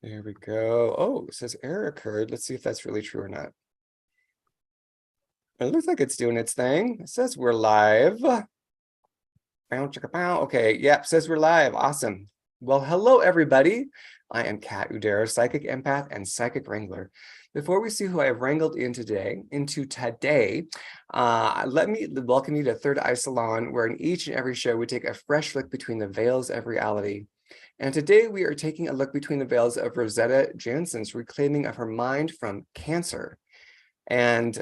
There we go. Oh, it says error occurred. Let's see if that's really true or not. It looks like it's doing its thing. It says we're live. Okay, yep, says we're live. Awesome. Well, hello, everybody. I am Kat Udera, psychic empath and psychic wrangler. Before we see who I have wrangled into today, let me welcome you to Third Eye Salon, where in each and every show we take a fresh look between the veils of reality. And today we are taking a look between the veils of Rosetta Janssen's reclaiming of her mind from cancer, and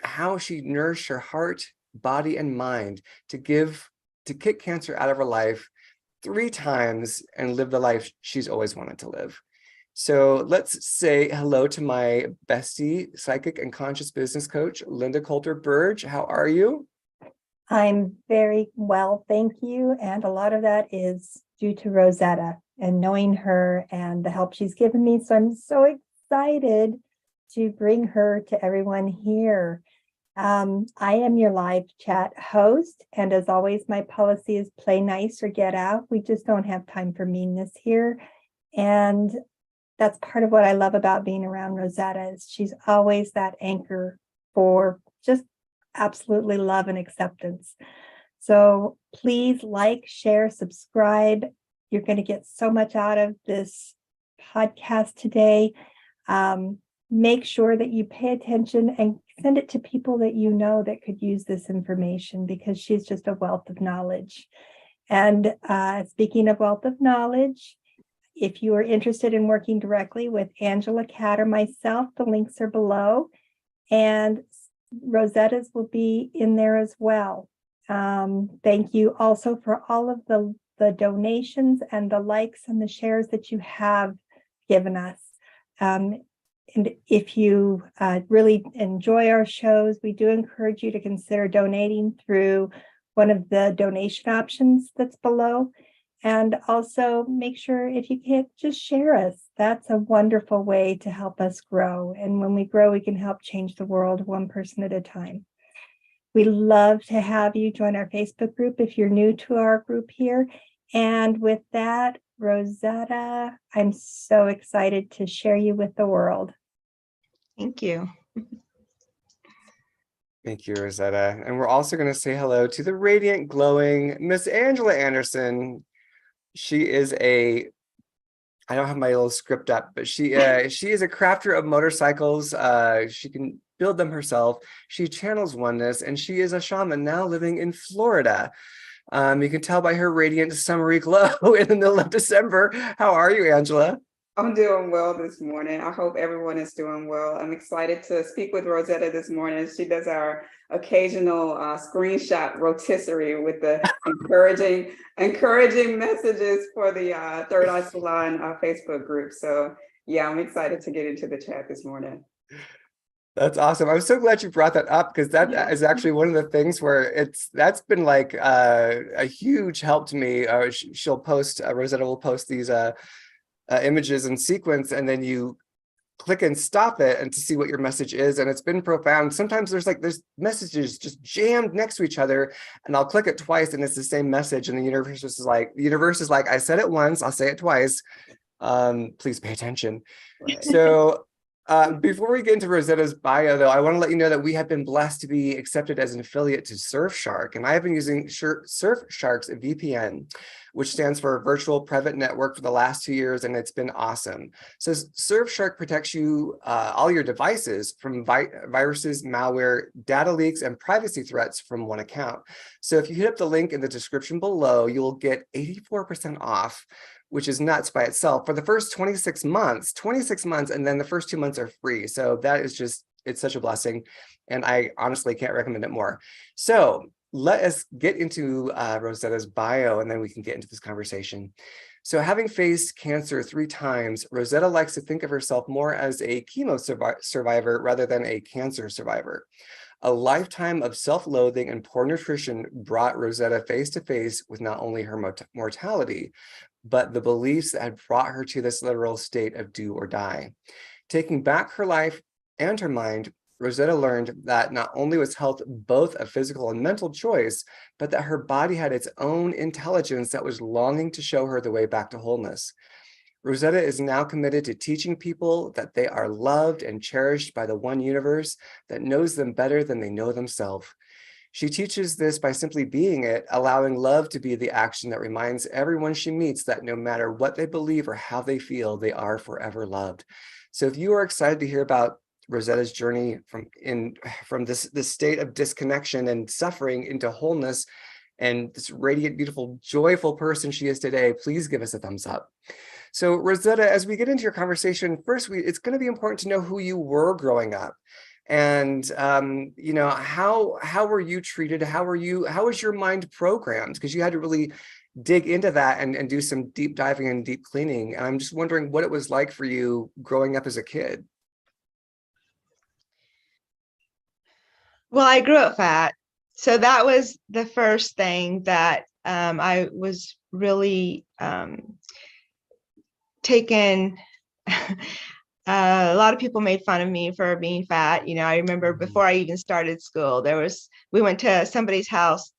how she nourished her heart, body, and mind to kick cancer out of her life 3 times and live the life she's always wanted to live. So let's say hello to my bestie, psychic and conscious business coach, Linda Coulter-Burge. How are you? I'm very well, thank you. And a lot of that is due to Rosetta and knowing her and the help she's given me. So I'm so excited to bring her to everyone here. I am your live chat host. And as always, my policy is play nice or get out. We just don't have time for meanness here. And that's part of what I love about being around Rosetta is she's always that anchor for just absolutely love and acceptance. So please like, share, subscribe. You're going to get so much out of this podcast today. Make sure that you pay attention and send it to people that you know that could use this information, because she's just a wealth of knowledge. And speaking of wealth of knowledge, if you are interested in working directly with Angela, Kat, or myself, the links are below. And Rosetta's will be in there as well. Thank you also for all of the donations and the likes and the shares that you have given us. And if you really enjoy our shows, we do encourage you to consider donating through one of the donation options that's below. And also make sure, if you can't, just share us. That's a wonderful way to help us grow. And when we grow, we can help change the world one person at a time. We love to have you join our Facebook group if you're new to our group here. And with that, Rosetta, I'm so excited to share you with the world. Thank you. Thank you, Rosetta. And we're also going to say hello to the radiant, glowing Miss Angela Anderson. She is I don't have my little script up, but she is a crafter of motorcycles. She can build them herself. She channels oneness, and she is a shaman now living in Florida. You can tell by her radiant summery glow in the middle of December. How are you, Angela? I'm doing well this morning. I hope everyone is doing well. I'm excited to speak with Rosetta this morning. She does our occasional screenshot rotisserie with the encouraging messages for the Third Eye Salon Facebook group. So yeah, I'm excited to get into the chat this morning. That's awesome. I'm so glad you brought that up, because that is actually one of the things where that's been like a huge help to me. She'll post, Rosetta will post these images in sequence, and then you click and stop it and to see what your message is, and it's been profound. Sometimes there's messages just jammed next to each other, and I'll click it twice and it's the same message, and the universe is like, I said it once, I'll say it twice. Please pay attention. Right. So before we get into Rosetta's bio, though, I want to let you know that we have been blessed to be accepted as an affiliate to Surfshark, and I have been using Surfshark's VPN, which stands for Virtual Private Network, for the last 2 years, and it's been awesome. So Surfshark protects you, all your devices, from viruses, malware, data leaks, and privacy threats from one account. So if you hit up the link in the description below, you will get 84% off, which is nuts by itself, for the first 26 months, and then the first 2 months are free. So that is just, it's such a blessing, and I honestly can't recommend it more. So let us get into Rosetta's bio, and then we can get into this conversation. So having faced cancer 3 times, Rosetta likes to think of herself more as a chemo survivor rather than a cancer survivor. A lifetime of self-loathing and poor nutrition brought Rosetta face to face with not only her mortality, but the beliefs that had brought her to this literal state of do or die. Taking back her life and her mind, Rosetta learned that not only was health both a physical and mental choice, but that her body had its own intelligence that was longing to show her the way back to wholeness. Rosetta is now committed to teaching people that they are loved and cherished by the one universe that knows them better than they know themselves. She teaches this by simply being it, allowing love to be the action that reminds everyone she meets that no matter what they believe or how they feel, they are forever loved. So if you are excited to hear about Rosetta's journey from this state of disconnection and suffering into wholeness and this radiant, beautiful, joyful person she is today, please give us a thumbs up. So Rosetta, as we get into your conversation, first, it's going to be important to know who you were growing up. And, you know, how were you treated? How was your mind programmed? Because you had to really dig into that and do some deep diving and deep cleaning. And I'm just wondering what it was like for you growing up as a kid. Well, I grew up fat. So that was the first thing that I was really taken. A lot of people made fun of me for being fat. You know, I remember before I even started school, we went to somebody's house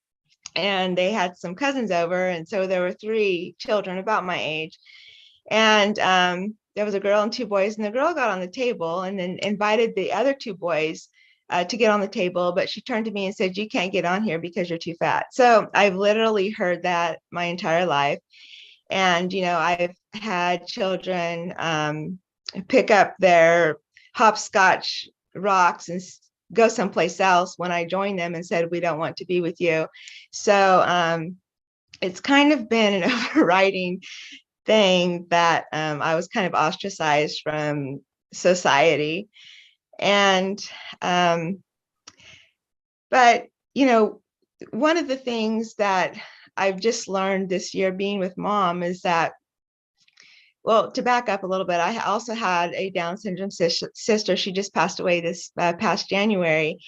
and they had some cousins over. And so there were 3 children about my age. And there was a girl and 2 boys, and the girl got on the table and then invited the other 2 boys to get on the table. But she turned to me and said, "You can't get on here because you're too fat." So I've literally heard that my entire life. And, you know, I've had children pick up their hopscotch rocks and go someplace else when I joined them and said, "We don't want to be with you." So it's kind of been an overriding thing that I was kind of ostracized from society. And but, you know, one of the things that I've just learned this year being with Mom is that, well, to back up a little bit, I also had a Down syndrome sister. She just passed away this past January.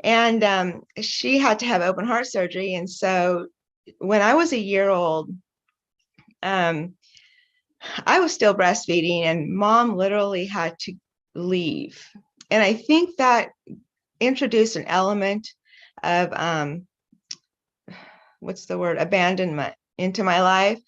And she had to have open heart surgery. And so when I was a year old, I was still breastfeeding, and Mom literally had to leave. And I think that introduced an element of what's the word, abandonment into my life.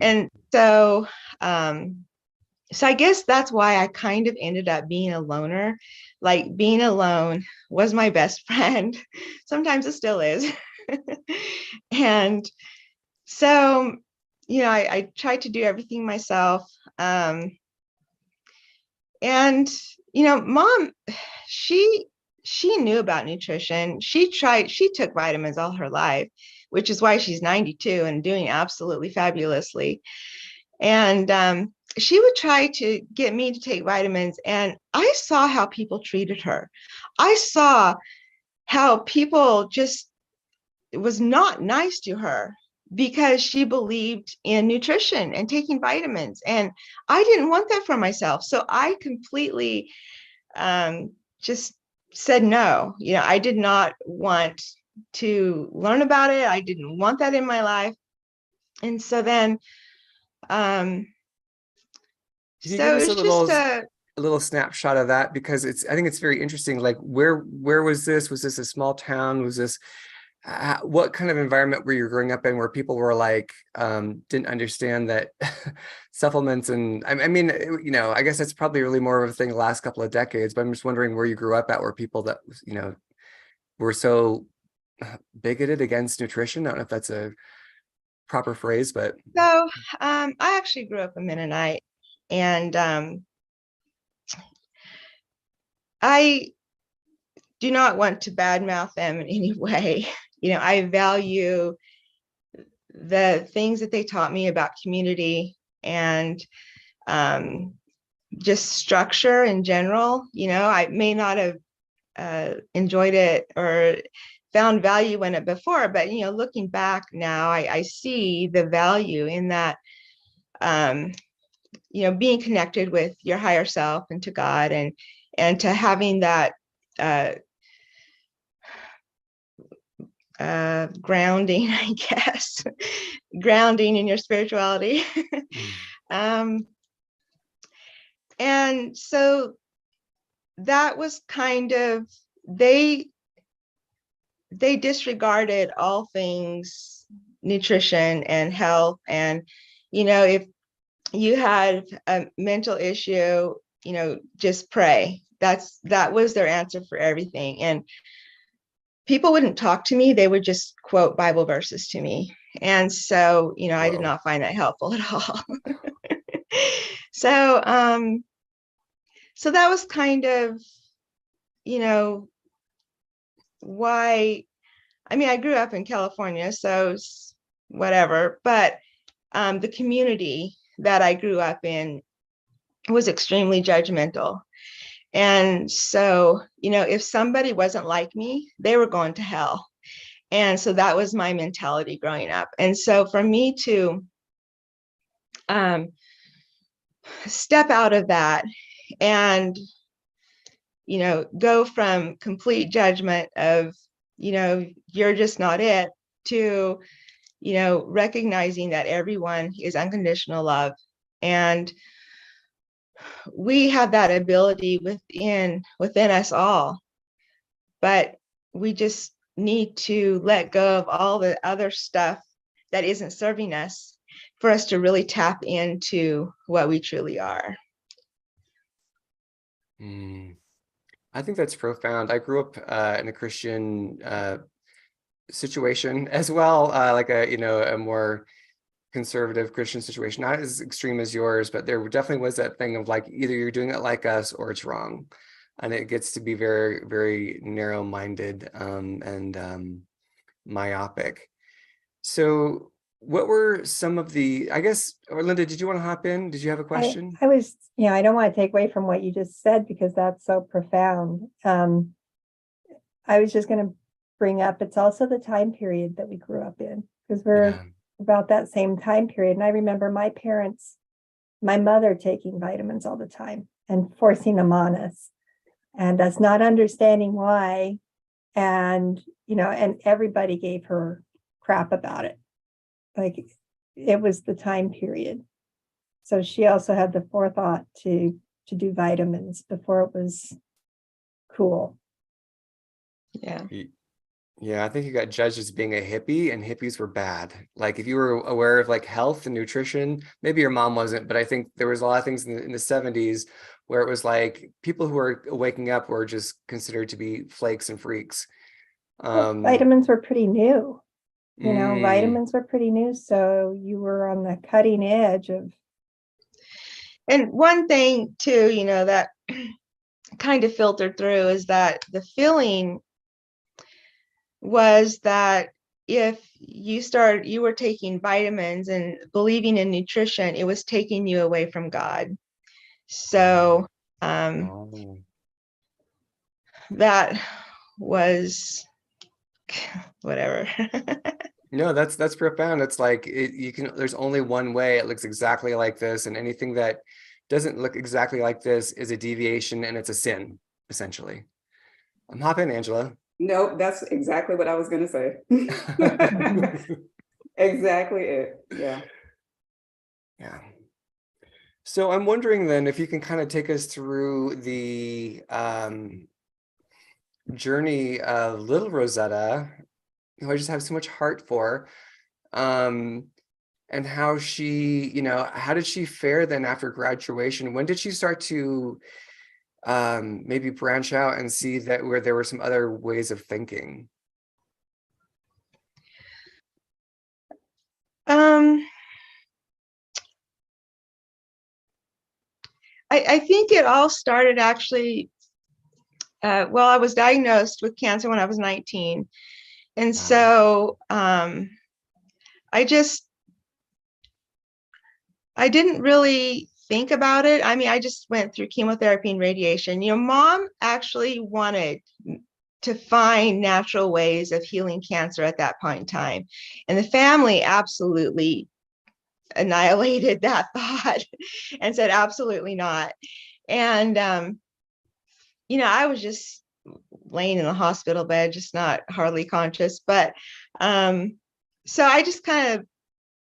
And so I guess that's why I kind of ended up being a loner. Like, being alone was my best friend. Sometimes it still is. And so, you know, I tried to do everything myself. And, you know, Mom, she knew about nutrition. She took vitamins all her life, which is why she's 92 and doing absolutely fabulously. And she would try to get me to take vitamins, and I saw how people treated her. I saw how people just was not nice to her because she believed in nutrition and taking vitamins. And I didn't want that for myself. So I completely just said no. You know, I did not want to learn about it. I didn't want that in my life. And so then, Can you give so us it's just a little snapshot of that? Because I think it's very interesting. Like, where was this? Was this a small town? Was this what kind of environment were you growing up in, where people were like didn't understand that supplements? And I mean, you know, I guess that's probably really more of a thing the last couple of decades. But I'm just wondering where you grew up at, where people that, you know, were so bigoted against nutrition. I don't know if that's a proper phrase, but I actually grew up a Mennonite, and I do not want to badmouth them in any way. You know, I value the things that they taught me about community and just structure in general. You know, I may not have enjoyed it or found value in it before, but, you know, looking back now, I see the value in that, you know, being connected with your higher self and to God, and to having that grounding, I guess, grounding in your spirituality. And so that was kind of, they disregarded all things nutrition and health. And, you know, you had a mental issue, just pray. That was their answer for everything. And people wouldn't talk to me. They would just quote Bible verses to me. And so, I did Whoa. not find that helpful at all. So, so that was kind of, why, I grew up in California, so whatever, but the community that I grew up in was extremely judgmental. And so, if somebody wasn't like me, they were going to hell. And so that was my mentality growing up. And so for me to step out of that and, go from complete judgment of, you're just not it, to, recognizing that everyone is unconditional love. And we have that ability within us all, but we just need to let go of all the other stuff that isn't serving us for us to really tap into what we truly are. I think that's profound. I grew up in a Christian situation as well, like a more conservative Christian situation, not as extreme as yours, but there definitely was that thing of like, either you're doing it like us or it's wrong. And it gets to be very, very narrow-minded and myopic. So what were some of the, I guess, or Linda, did you want to hop in? Did you have a question? I was, I don't want to take away from what you just said because that's so profound. I was just going to bring up, it's also the time period that we grew up in, because we're about that same time period. And I remember my mother taking vitamins all the time and forcing them on us and us not understanding why. And, and everybody gave her crap about it. Like, it was the time period. So she also had the forethought to do vitamins before it was cool. Yeah. Yeah, I think you got judged as being a hippie, and hippies were bad. Like, if you were aware of like health and nutrition, maybe your mom wasn't, but I think there was a lot of things in the 70s where it was like people who were waking up were just considered to be flakes and freaks. Vitamins were pretty new. Vitamins were pretty new. So you were on the cutting edge of. And one thing too, that kind of filtered through is that the feeling was that if you were taking vitamins and believing in nutrition, it was taking you away from God. So that was whatever. No, that's profound. It's like there's only one way. It looks exactly like this, and anything that doesn't look exactly like this is a deviation, and it's a sin, essentially. Hop in, Angela. Nope, that's exactly what I was going to say. Exactly it. Yeah. Yeah. So I'm wondering then if you can kind of take us through the journey of little Rosetta, who I just have so much heart for, and how she, how did she fare then after graduation? When did she start to maybe branch out and see that where there were some other ways of thinking? I think it all started actually, I was diagnosed with cancer when I was 19. And so I didn't really think about it. I just went through chemotherapy and radiation. Mom actually wanted to find natural ways of healing cancer at that point in time. And the family absolutely annihilated that thought and said, absolutely not. And, I was just laying in the hospital bed, just not hardly conscious. But so I just kind of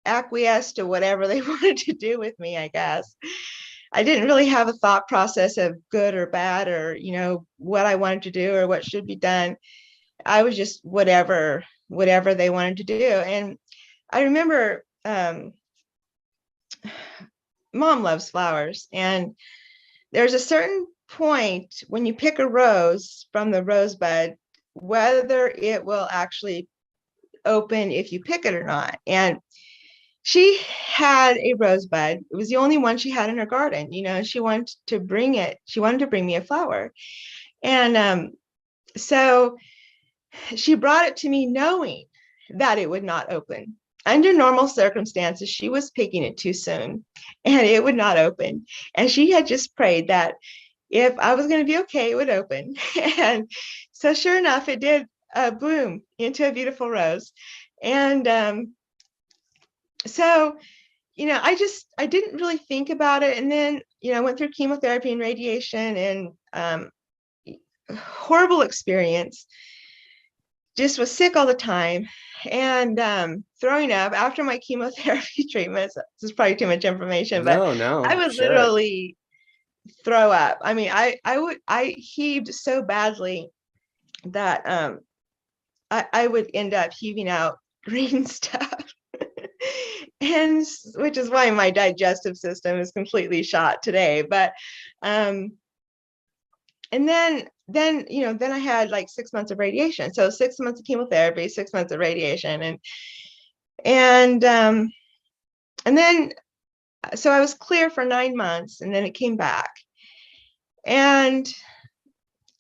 acquiesced to whatever they wanted to do with me, I guess. I didn't really have a thought process of good or bad or, what I wanted to do or what should be done. I was just whatever they wanted to do. And I remember mom loves flowers, and there's a certain point when you pick a rose from the rosebud, whether it will actually open if you pick it or not. And she had a rosebud. It was the only one she had in her garden, she wanted to bring me a flower. And so she brought it to me knowing that it would not open. Under normal circumstances, she was picking it too soon and it would not open. And she had just prayed that if I was going to be okay, it would open. And so sure enough, it did bloom into a beautiful rose. And so, I didn't really think about it. And then, I went through chemotherapy and radiation, and horrible experience. Just was sick all the time, and throwing up after my chemotherapy treatments. This is probably too much information, but No, I would share it. literally throw up. I mean, I heaved so badly that I would end up heaving out green stuff. And which is why my digestive system is completely shot today. But and then I had like 6 months of radiation. So 6 months of chemotherapy, 6 months of radiation, and then so I was clear for 9 months, and then it came back. And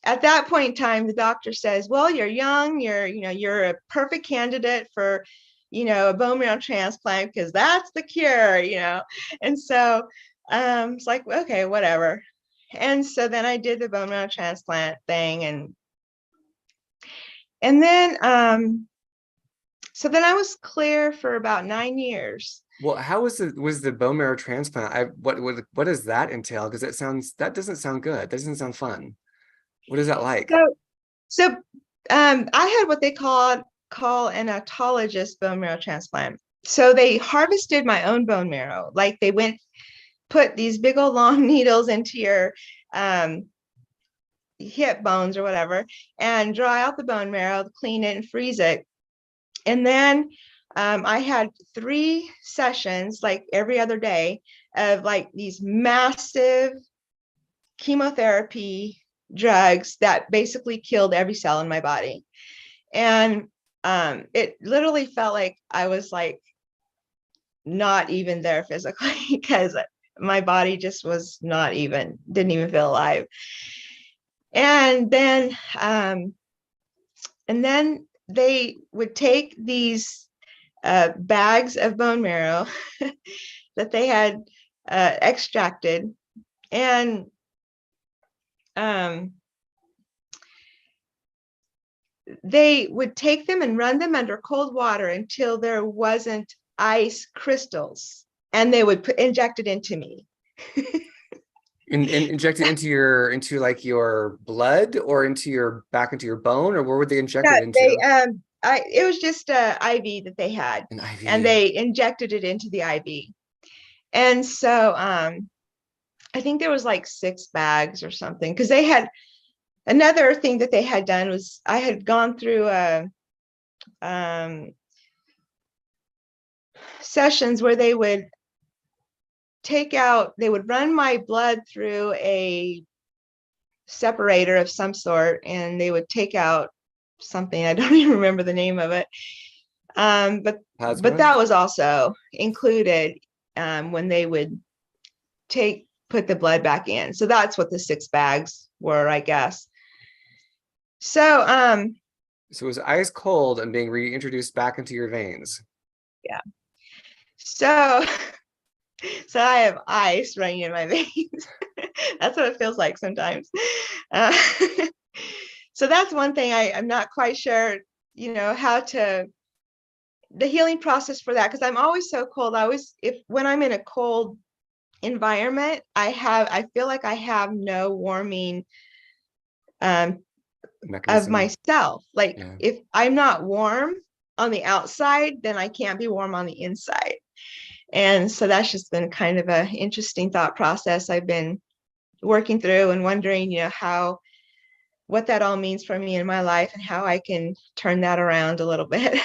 at that point in time, the doctor says, well, you're young, you're a perfect candidate for a bone marrow transplant, because that's the cure, And so it's like, okay, whatever. And so then I did the bone marrow transplant thing, and then so then I was clear for about 9 years. Well, how was the bone marrow transplant? What does that entail? Because that doesn't sound good. That doesn't sound fun. What is that like? So I had what they call an autologous bone marrow transplant. So they harvested my own bone marrow. Like they put these big old long needles into your hip bones or whatever, and draw out the bone marrow, clean it, and freeze it. And then I had 3 sessions, like every other day, of like these massive chemotherapy drugs that basically killed every cell in my body. And it literally felt like I was like not even there physically, because my body just was didn't even feel alive. And then they would take these bags of bone marrow that they had extracted, and they would take them and run them under cold water until there wasn't ice crystals, and they would inject it into me. And inject it into your blood, or back into your bone, or where would they inject it into? It was just a IV that they had, An IV. and they injected it into the IV. And so I think there was like 6 bags or something, because they had another thing that they had done was I had gone through sessions where they would run my blood through a separator of some sort, and they would take out something. I don't even remember the name of it. But that was also included when they would put the blood back in. So that's what the 6 bags were, I guess. So it was ice cold and being reintroduced back into your veins. Yeah. So I have ice running in my veins. That's what it feels like sometimes. So that's one thing I'm not quite sure, how the healing process for that, because I'm always so cold. When I'm in a cold environment, I feel like I have no warming of myself. Like if I'm not warm on the outside, then I can't be warm on the inside. And so that's just been kind of an interesting thought process I've been working through, and wondering, what that all means for me in my life, and how I can turn that around a little bit.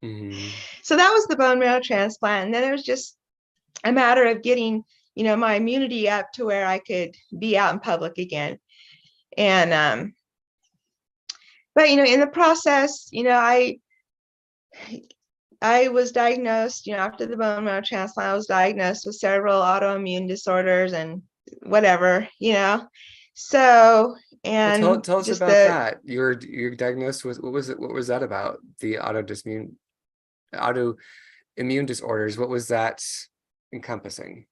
Mm-hmm. So that was the bone marrow transplant. And then it was just a matter of getting, my immunity up to where I could be out in public again. And, but, in the process, I was diagnosed, after the bone marrow transplant, I was diagnosed with several autoimmune disorders and whatever, So, Well, and tell us just about that. You're diagnosed with, what was it? What was that about? The autoimmune disorders. What was that encompassing?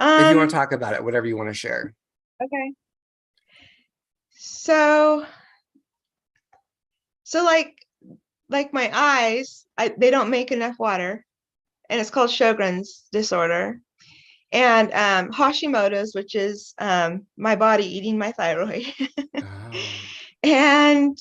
If you want to talk about it, whatever you want to share. Okay. So like my eyes, they don't make enough water, and it's called Sjogren's disorder. And Hashimoto's, which is my body eating my thyroid. Oh. And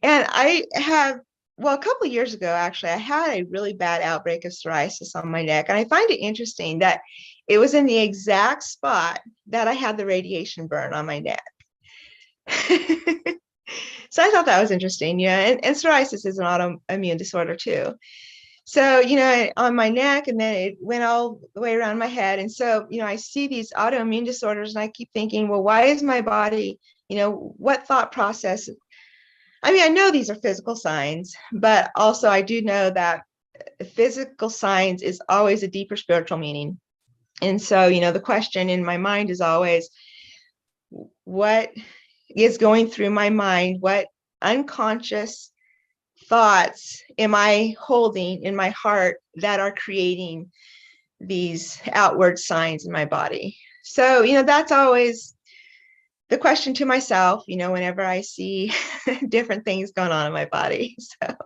I have, well, a couple of years ago, actually, I had a really bad outbreak of psoriasis on my neck. And I find it interesting that it was in the exact spot that I had the radiation burn on my neck. So I thought that was interesting. Yeah. And psoriasis is an autoimmune disorder too. So, on my neck, and then it went all the way around my head. And so, I see these autoimmune disorders, and I keep thinking, well, why is my body, what thought process? I mean, I know these are physical signs, but also I do know that physical signs is always a deeper spiritual meaning. And so, the question in my mind is always, what is going through my mind? What unconscious thoughts am I holding in my heart that are creating these outward signs in my body? So, that's always the question to myself, whenever I see different things going on in my body. So.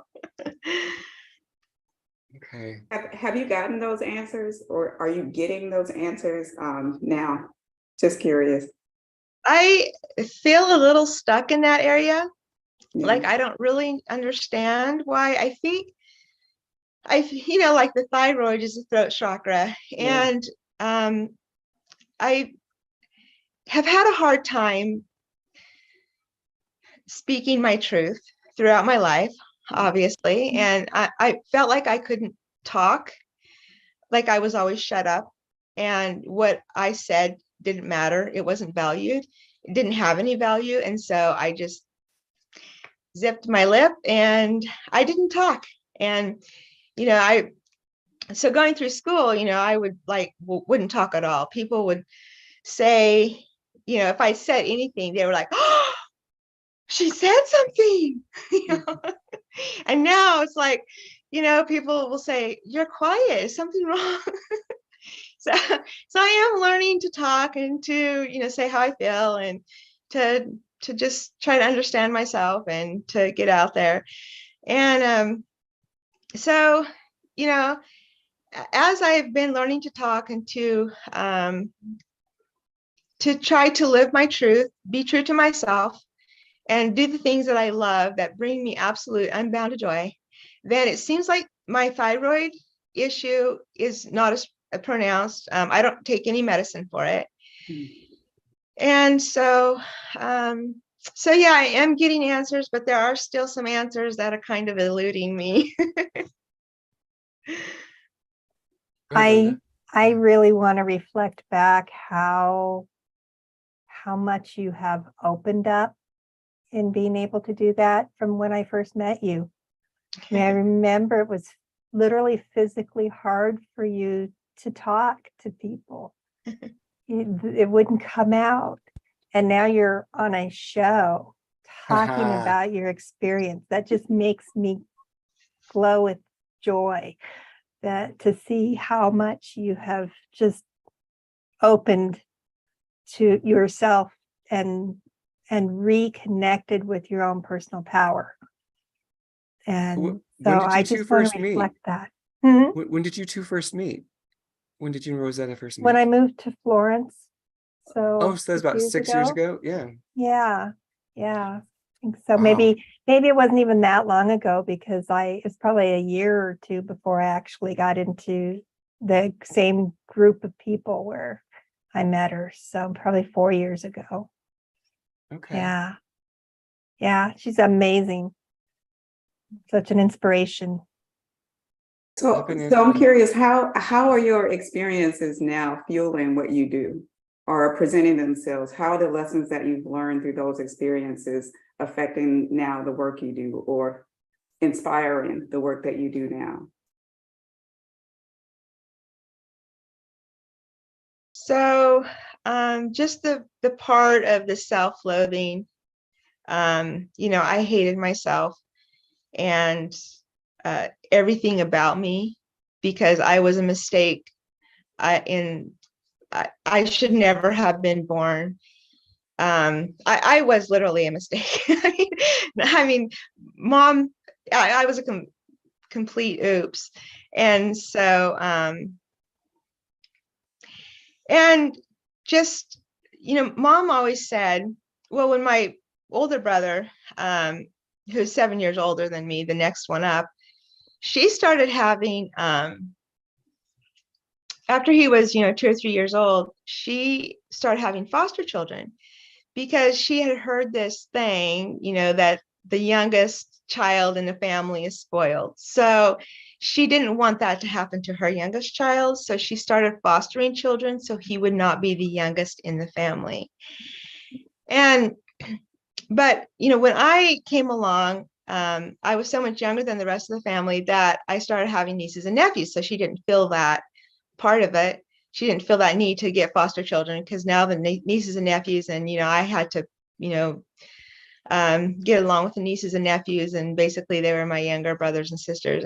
Okay. Have you gotten those answers, or are you getting those answers now? Just curious. I feel a little stuck in that area. Yeah. Like, I don't really understand why. I think like the thyroid is the throat chakra. Yeah. And I have had a hard time speaking my truth throughout my life, obviously. And I felt like I couldn't talk, like I was always shut up. And what I said didn't matter. It wasn't valued. It didn't have any value. And so I just zipped my lip and I didn't talk. And, so going through school, I wouldn't talk at all. People would say, if I said anything, they were like, oh, she said something. And now it's like, people will say, you're quiet, is something wrong? So I am learning to talk and to, say how I feel, and to just try to understand myself and to get out there. And so, as I've been learning to talk and to try to live my truth, be true to myself, and do the things that I love that bring me absolute unbounded joy, then it seems like my thyroid issue is not as pronounced. I don't take any medicine for it. And so, yeah, I am getting answers, but there are still some answers that are kind of eluding me. I really want to reflect back how much you have opened up in being able to do that from when I first met you. I mean, I remember it was literally physically hard for you to talk to people. It wouldn't come out. And now you're on a show talking about your experience. That just makes me glow with joy, that to see how much you have just opened to yourself and reconnected with your own personal power. And so I just want to reflect that. When did you two first meet? When did you and Rosetta first meet? When I moved to Florence. So that was about 6 years ago. Yeah. Yeah. I think so. Wow. Maybe it wasn't even that long ago, because it was probably a year or two before I actually got into the same group of people where I met her. So probably 4 years ago. Okay. Yeah. She's amazing. Such an inspiration. So, Opinion. so I'm curious, how are your experiences now fueling what you do or presenting themselves? How are the lessons that you've learned through those experiences affecting now the work you do or inspiring the work that you do now? So just the part of the self-loathing, I hated myself and everything about me because I was a mistake. I should never have been born. I was literally a mistake. I mean, mom, I was a complete oops. And so, and just, mom always said, well, when my older brother, who's 7 years older than me, the next one up, she started having, after he was, 2 or 3 years old, she started having foster children because she had heard this thing, that the youngest child in the family is spoiled. So she didn't want that to happen to her youngest child. So she started fostering children so he would not be the youngest in the family. But when I came along, I was so much younger than the rest of the family that I started having nieces and nephews. So she didn't feel that part of it. She didn't feel that need to get foster children because now the nieces and nephews, and I had to, get along with the nieces and nephews, and basically they were my younger brothers and sisters.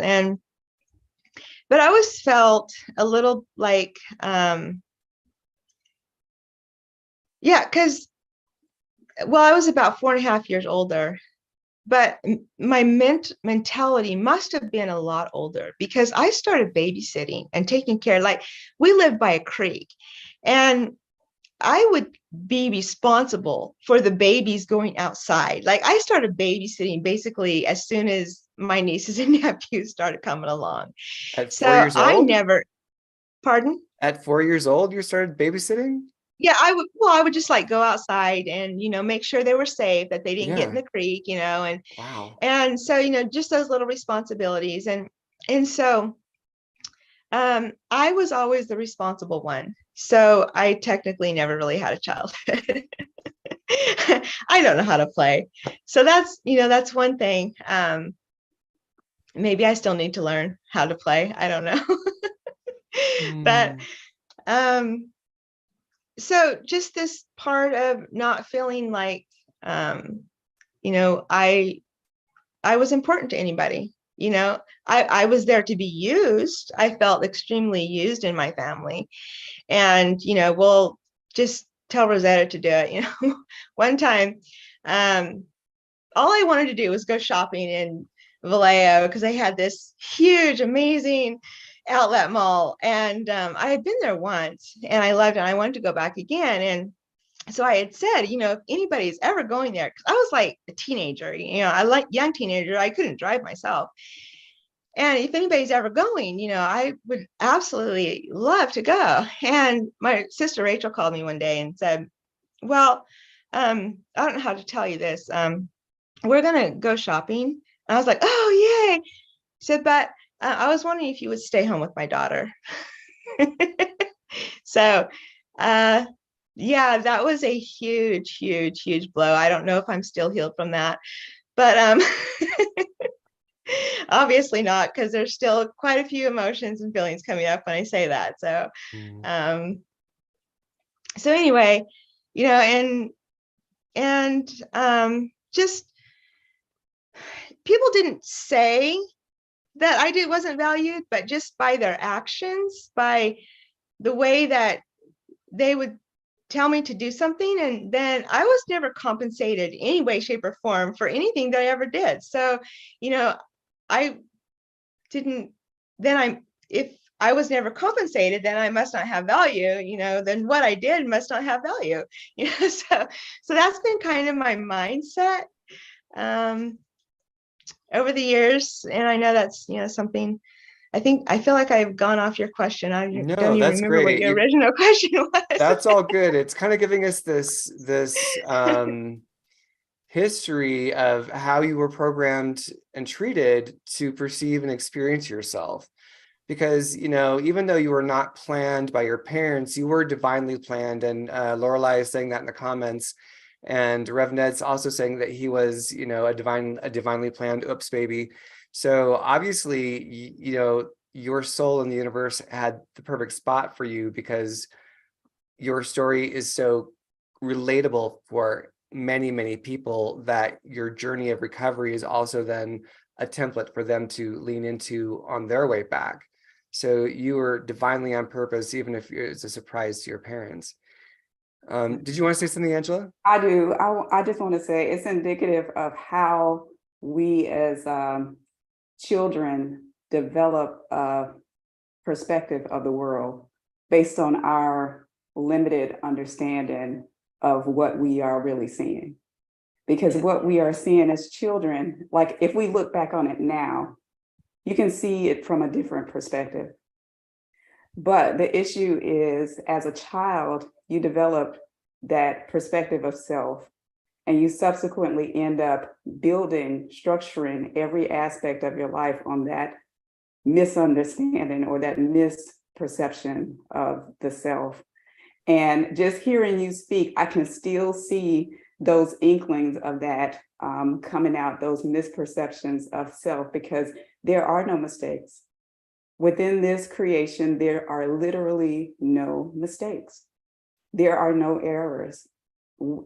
But I always felt a little like, because I was about 4.5 years older, but my mentality must have been a lot older because I started babysitting and taking care. Like, we lived by a creek, and I would be responsible for the babies going outside. Like, I started babysitting basically as soon as my nieces and nephews started coming along. At 4 years So I old? never, pardon? At 4 years old, you started babysitting? Yeah, I would just like go outside and, make sure they were safe, that they didn't get in Yeah. the creek, Wow. and so, just those little responsibilities. And so I was always the responsible one. So I technically never really had a childhood. I don't know how to play. So that's one thing. Maybe I still need to learn how to play. I don't know. But Hmm. so just this part of not feeling like, I was important to anybody. I was there to be used. I felt extremely used in my family. And, we'll just tell Rosetta to do it. One time, all I wanted to do was go shopping in Vallejo because they had this huge, amazing outlet mall. And I had been there once and I loved it. I wanted to go back again. And so I had said, if anybody's ever going there, because I was like a teenager, I like young teenager, I couldn't drive myself. And if anybody's ever going, I would absolutely love to go. And my sister Rachel called me one day and said, well, I don't know how to tell you this. We're going to go shopping. And I was like, oh, yay. She said, but I was wondering if you would stay home with my daughter. So, yeah, that was a huge, huge, huge blow. I don't know if I'm still healed from that, but obviously not, because there's still quite a few emotions and feelings coming up when I say that. So, Hmm. so anyway, and just people didn't say that I wasn't valued, but just by their actions, by the way that they would tell me to do something, and then I was never compensated any way, shape, or form for anything that I ever did. So, I didn't, if I was never compensated, then I must not have value, then what I did must not have value. So that's been kind of my mindset over the years. And I know that's, something, I feel like I've gone off your question. I don't No, even that's remember what great. your original question was. That's all good. It's kind of giving us this history of how you were programmed and treated to perceive and experience yourself. because, you know, even though you were not planned by your parents, you were divinely planned. And Lorelai is saying that in the comments. And Rev Ned's also saying that he was, you know, a divinely planned oops baby. So obviously, you know, your soul in the universe had the perfect spot for you, because your story is so relatable for many, many people, that your journey of recovery is also then a template for them to lean into on their way back. So you were divinely on purpose, even if it's a surprise to your parents. Did you want to say something, Angela? I do. I just want to say it's indicative of how we as children develop a perspective of the world based on our limited understanding of what we are really seeing. Because what we are seeing as children, like if we look back on it now, you can see it from a different perspective. But the issue is, as a child, you develop that perspective of self, and you subsequently end up building, structuring every aspect of your life on that misunderstanding or that misperception of the self. And just hearing you speak, I can still see those inklings of that coming out, those misperceptions of self, because there are no mistakes. Within this creation, there are literally no mistakes. There are no errors.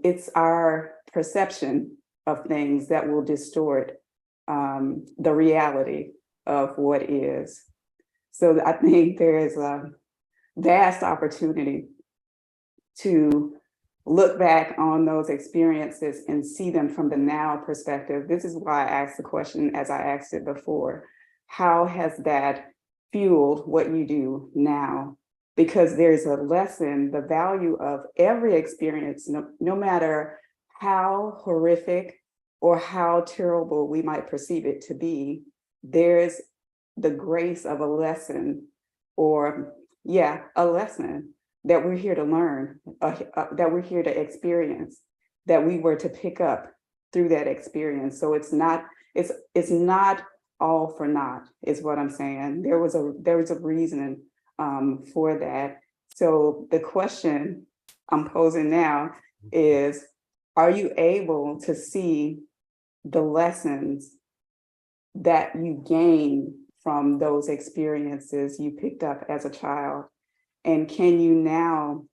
It's our perception of things that will distort the reality of what is. So I think there is a vast opportunity to look back on those experiences and see them from the now perspective. This is why I asked the question as I asked it before. How has that fueled what you do now? Because there's a lesson, the value of every experience, no matter how horrific or how terrible we might perceive it to be, there's the grace of a lesson, or a lesson that we're here to learn, that we're here to experience, that we were to pick up through that experience. So it's not all for naught, is what I'm saying. There was a reason for that. So the question I'm posing now is, are you able to see the lessons that you gain from those experiences you picked up as a child? And can you now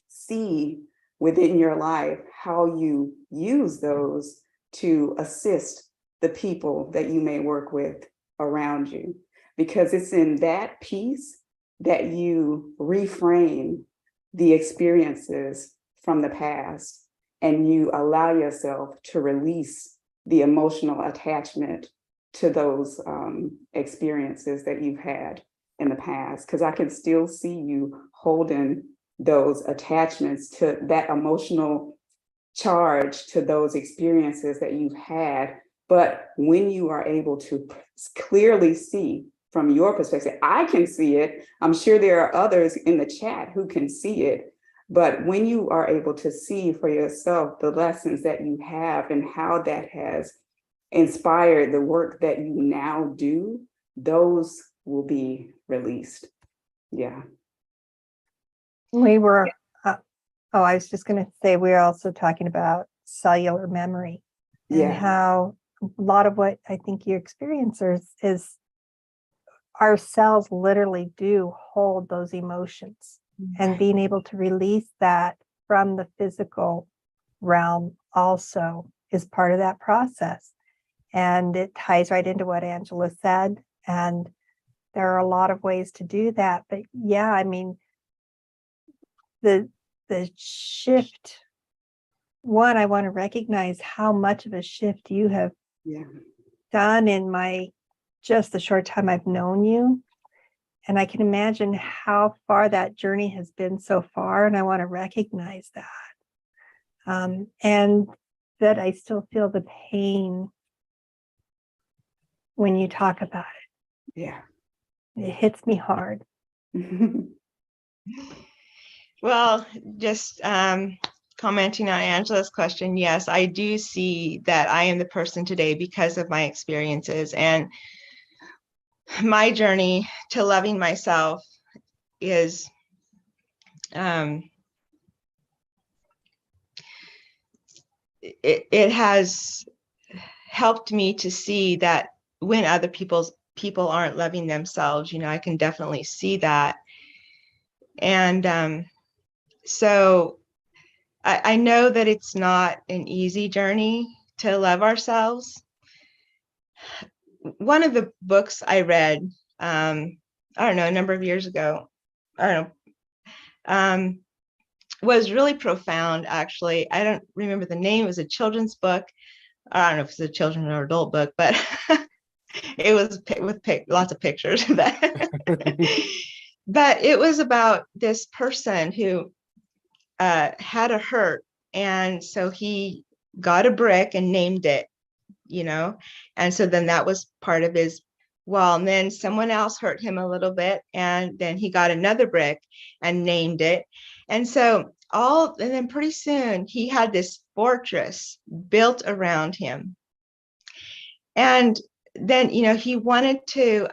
see within your life how you use those to assist the people that you may work with around you? Because it's in that piece that you reframe the experiences from the past, and you allow yourself to release the emotional attachment to those experiences that you've had in the past. Because I can still see you holding those attachments to that emotional charge to those experiences that you've had. But when you are able to clearly see from your perspective, I can see it. I'm sure there are others in the chat who can see it. But when you are able to see for yourself the lessons that you have and how that has inspired the work that you now do, those will be released. Yeah. We were, I was just going to say, we are also talking about cellular memory and how a lot of what I think you experience is our cells literally do hold those emotions, and being able to release that from the physical realm also is part of that process. And it ties right into what Angela said. And there are a lot of ways to do that. But yeah, I mean, the shift, one, I want to recognize how much of a shift you have done in just the short time I've known you. And I can imagine how far that journey has been so far. And I want to recognize that. And that I still feel the pain when you talk about it. Yeah. It hits me hard. Well, just commenting on Angela's question, yes, I do see that I am the person today because of my experiences. And my journey to loving myself is it has helped me to see that when other people aren't loving themselves, I can definitely see that. And so I know that it's not an easy journey to love ourselves. One of the books I read, I don't know, a number of years ago, I don't know, was really profound, actually. I don't remember the name. It was a children's book. I don't know if it's a children's or adult book, but it was with lots of pictures. But it was about this person who had a hurt. And so he got a brick and named it, and so then that was part of his wall. And then someone else hurt him a little bit, and then he got another brick and named it. And then pretty soon he had this fortress built around him. And then, he wanted to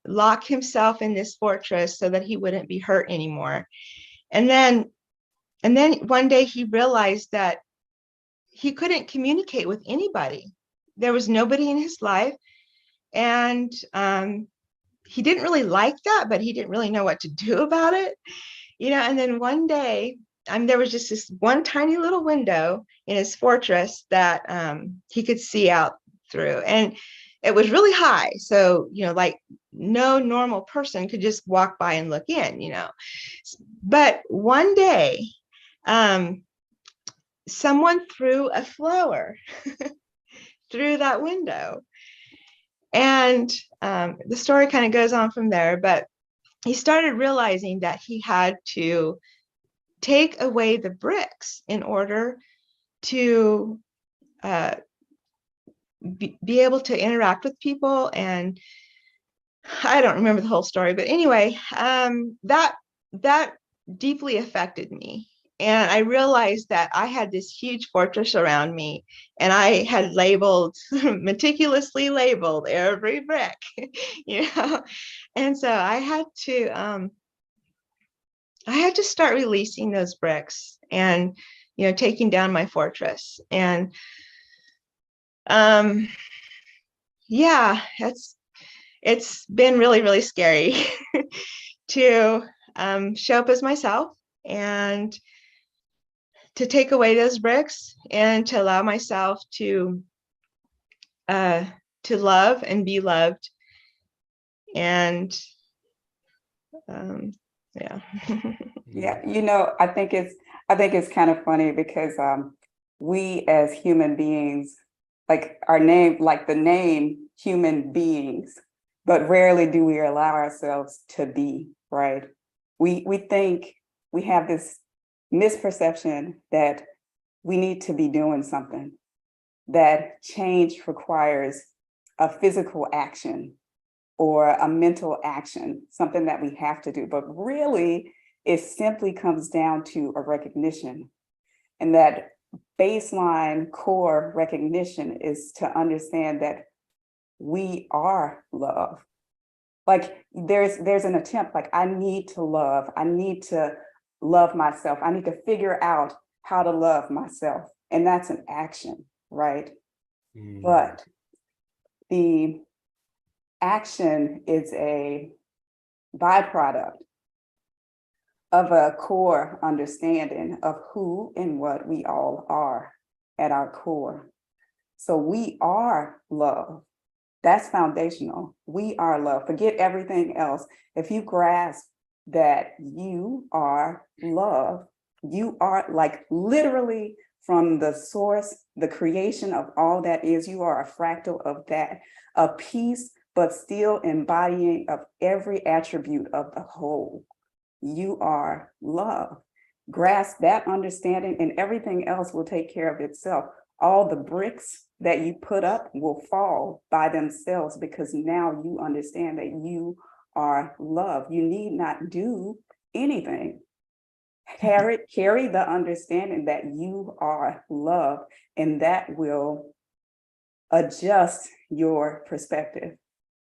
lock himself in this fortress so that he wouldn't be hurt anymore. And then one day he realized that he couldn't communicate with anybody. There was nobody in his life. And he didn't really like that, but he didn't really know what to do about it. And then one day, there was just this one tiny little window in his fortress that he could see out through. And it was really high. So, like no normal person could just walk by and look in, But one day, someone threw a flower through that window. And the story kind of goes on from there, but he started realizing that he had to take away the bricks in order to be able to interact with people. And I don't remember the whole story, but anyway, that deeply affected me. And I realized that I had this huge fortress around me, and I had meticulously labeled every brick, And so I had to start releasing those bricks and, taking down my fortress. And yeah, it's been really, really scary to show up as myself and to take away those bricks and to allow myself to love and be loved. And yeah. Yeah, I think it's kind of funny because we as human beings, like the name human beings, but rarely do we allow ourselves to be, right? We think we have this misperception that we need to be doing something, that change requires a physical action or a mental action, something that we have to do. But really, it simply comes down to a recognition. And that baseline core recognition is to understand that we are love. Like there's an attempt, like I need to love myself. I need to figure out how to love myself. And that's an action, right? But the action is a byproduct of a core understanding of who and what we all are at our core. So we are love. That's foundational. We are love. Forget everything else. If you grasp that you are love, you are like literally from the source, the creation of all that is, you are a fractal of that, a piece, but still embodying of every attribute of the whole. You are love. Grasp that understanding and everything else will take care of itself. All the bricks that you put up will fall by themselves because now you understand that you are love. You need not do anything. Carry the understanding that you are love, and that will adjust your perspective,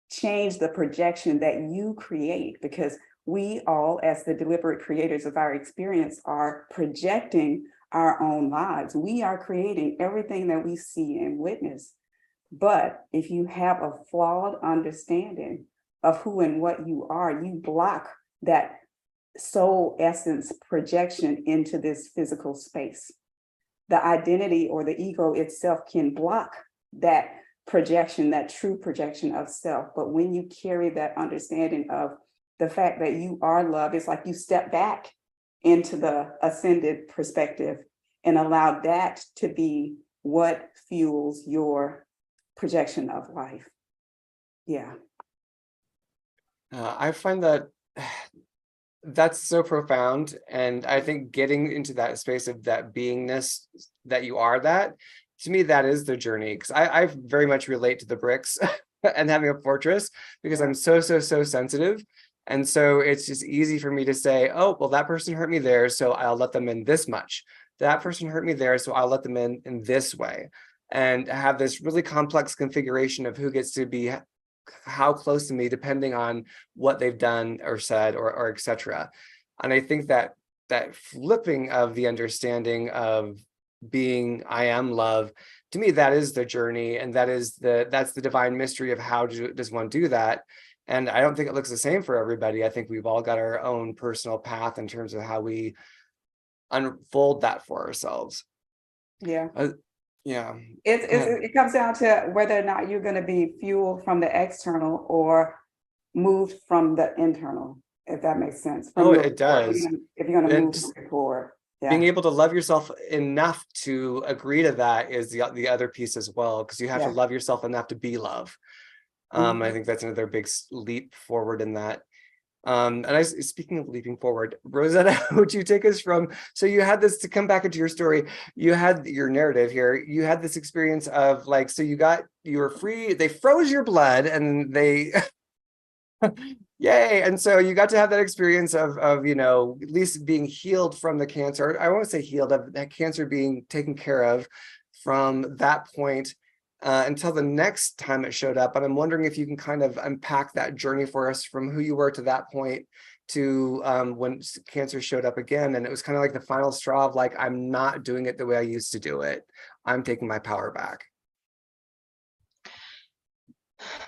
change the projection that you create, because we all, as the deliberate creators of our experience, are projecting our own lives. We are creating everything that we see and witness. But if you have a flawed understanding of who and what you are, you block that soul essence projection into this physical space. The identity or the ego itself can block that projection, that true projection of self. But when you carry that understanding of the fact that you are love, it's like you step back into the ascended perspective and allow that to be what fuels your projection of life. Yeah. I find that that's so profound. And I think getting into that space of that beingness, that you are that, to me, that is the journey. Because I very much relate to the bricks and having a fortress, because I'm so sensitive. And so it's just easy for me to say, oh, well, that person hurt me there, so I'll let them in this much. That person hurt me there, so I'll let them in this way. And have this really complex configuration of who gets to be how close to me, depending on what they've done or said or etc. And I think that flipping of the understanding of being I am love, to me, that is the journey, and that's the divine mystery of how does one do that. And I don't think it looks the same for everybody. I think we've all got our own personal path in terms of how we unfold that for ourselves. Yeah. Yeah. It comes down to whether or not you're going to be fueled from the external or moved from the internal, if that makes sense. It does. If you're going to move forward. Yeah. Being able to love yourself enough to agree to that is the other piece as well, because you have to love yourself enough to be love. I think that's another big leap forward in that. Speaking of leaping forward, Rosetta, would you take us from, so you had this, to come back into your story, you had your narrative here, you had this experience of like, so you were free, they froze your blood and they, yay. And so you got to have that experience of, at least being healed from the cancer. I won't say healed, of that cancer being taken care of from that point until the next time it showed up. And I'm wondering if you can kind of unpack that journey for us from who you were to that point to when cancer showed up again. And it was kind of like the final straw of like, I'm not doing it the way I used to do it. I'm taking my power back.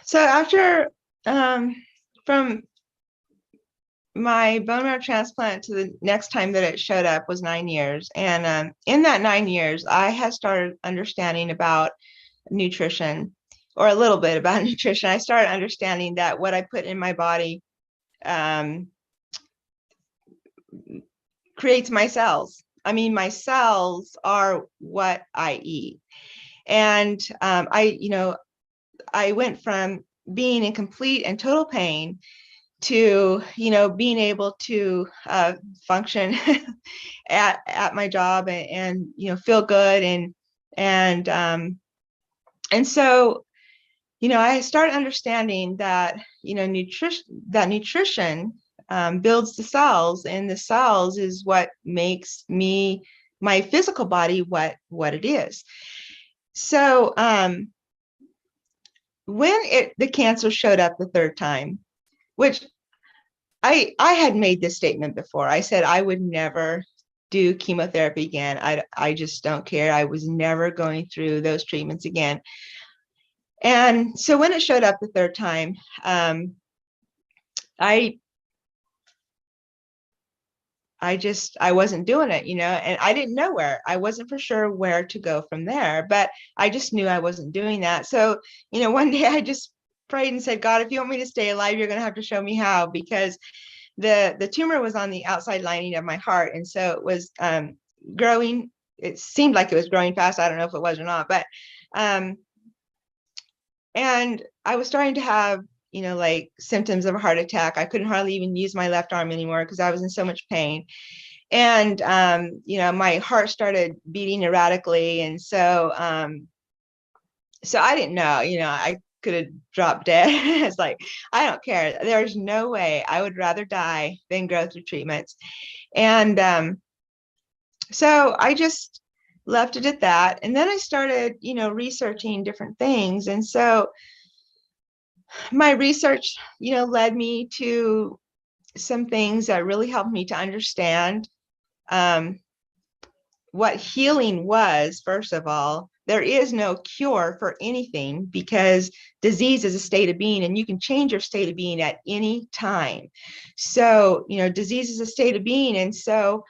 So after, from my bone marrow transplant to the next time that it showed up was 9 years. And in that 9 years, I had started understanding about nutrition, or a little bit about nutrition. I started understanding that what I put in my body creates my cells. I mean, my cells are what I eat. And I went from being in complete and total pain to, being able to function at my job and feel good and so, I started understanding that, nutrition builds the cells, and the cells is what makes my physical body what it is. So when the cancer showed up the third time, which I had made this statement before, I said I would never do chemotherapy again. I just don't care. I was never going through those treatments again. And so when it showed up the third time, I wasn't doing it, and I didn't know where. I wasn't for sure where to go from there, but I just knew I wasn't doing that. So, one day I just prayed and said, God, if you want me to stay alive, you're going to have to show me how, because the tumor was on the outside lining of my heart. And so it was growing. It seemed like it was growing fast. I don't know if it was or not, but, and I was starting to have, like symptoms of a heart attack. I couldn't hardly even use my left arm anymore because I was in so much pain. And, my heart started beating erratically. And so, so I didn't know, I could have dropped dead. It's like, I don't care. There's no way. I would rather die than go through treatments. And so I just left it at that. And then I started, researching different things. And so my research, led me to some things that really helped me to understand what healing was. First of all, there is no cure for anything because disease is a state of being, and you can change your state of being at any time. So, disease is a state of being. And so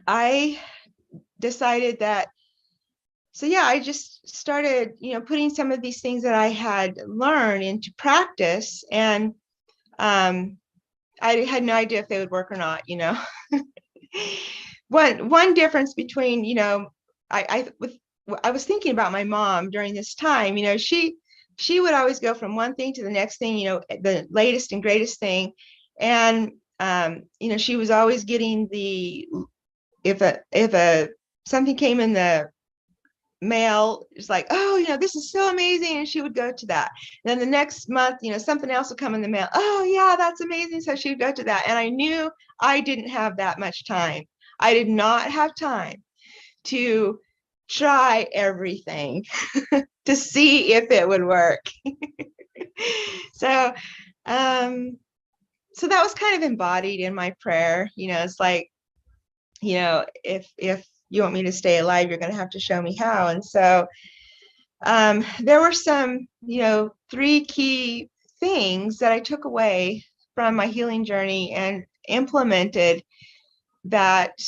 I decided that, I just started, putting some of these things that I had learned into practice. And I had no idea if they would work or not, One difference between, I was thinking about my mom during this time. She would always go from one thing to the next thing, the latest and greatest thing. And she was always getting if something came in the mail, it's like, oh, this is so amazing, and she would go to that. And then the next month, something else would come in the mail. Oh yeah, that's amazing. So she would go to that. And I knew I didn't have that much time. I did not have time to try everything to see if it would work. So so that was kind of embodied in my prayer. It's like, if you want me to stay alive, you're going to have to show me how. And so there were some, 3 key things that I took away from my healing journey and implemented that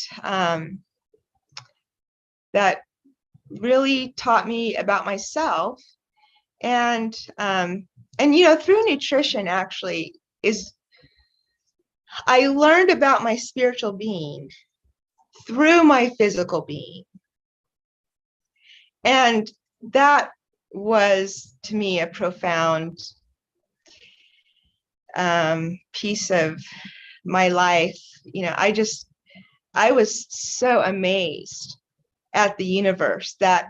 that really taught me about myself. And through nutrition, actually, I learned about my spiritual being through my physical being. And that was, to me, a profound piece of my life. I was so amazed at the universe that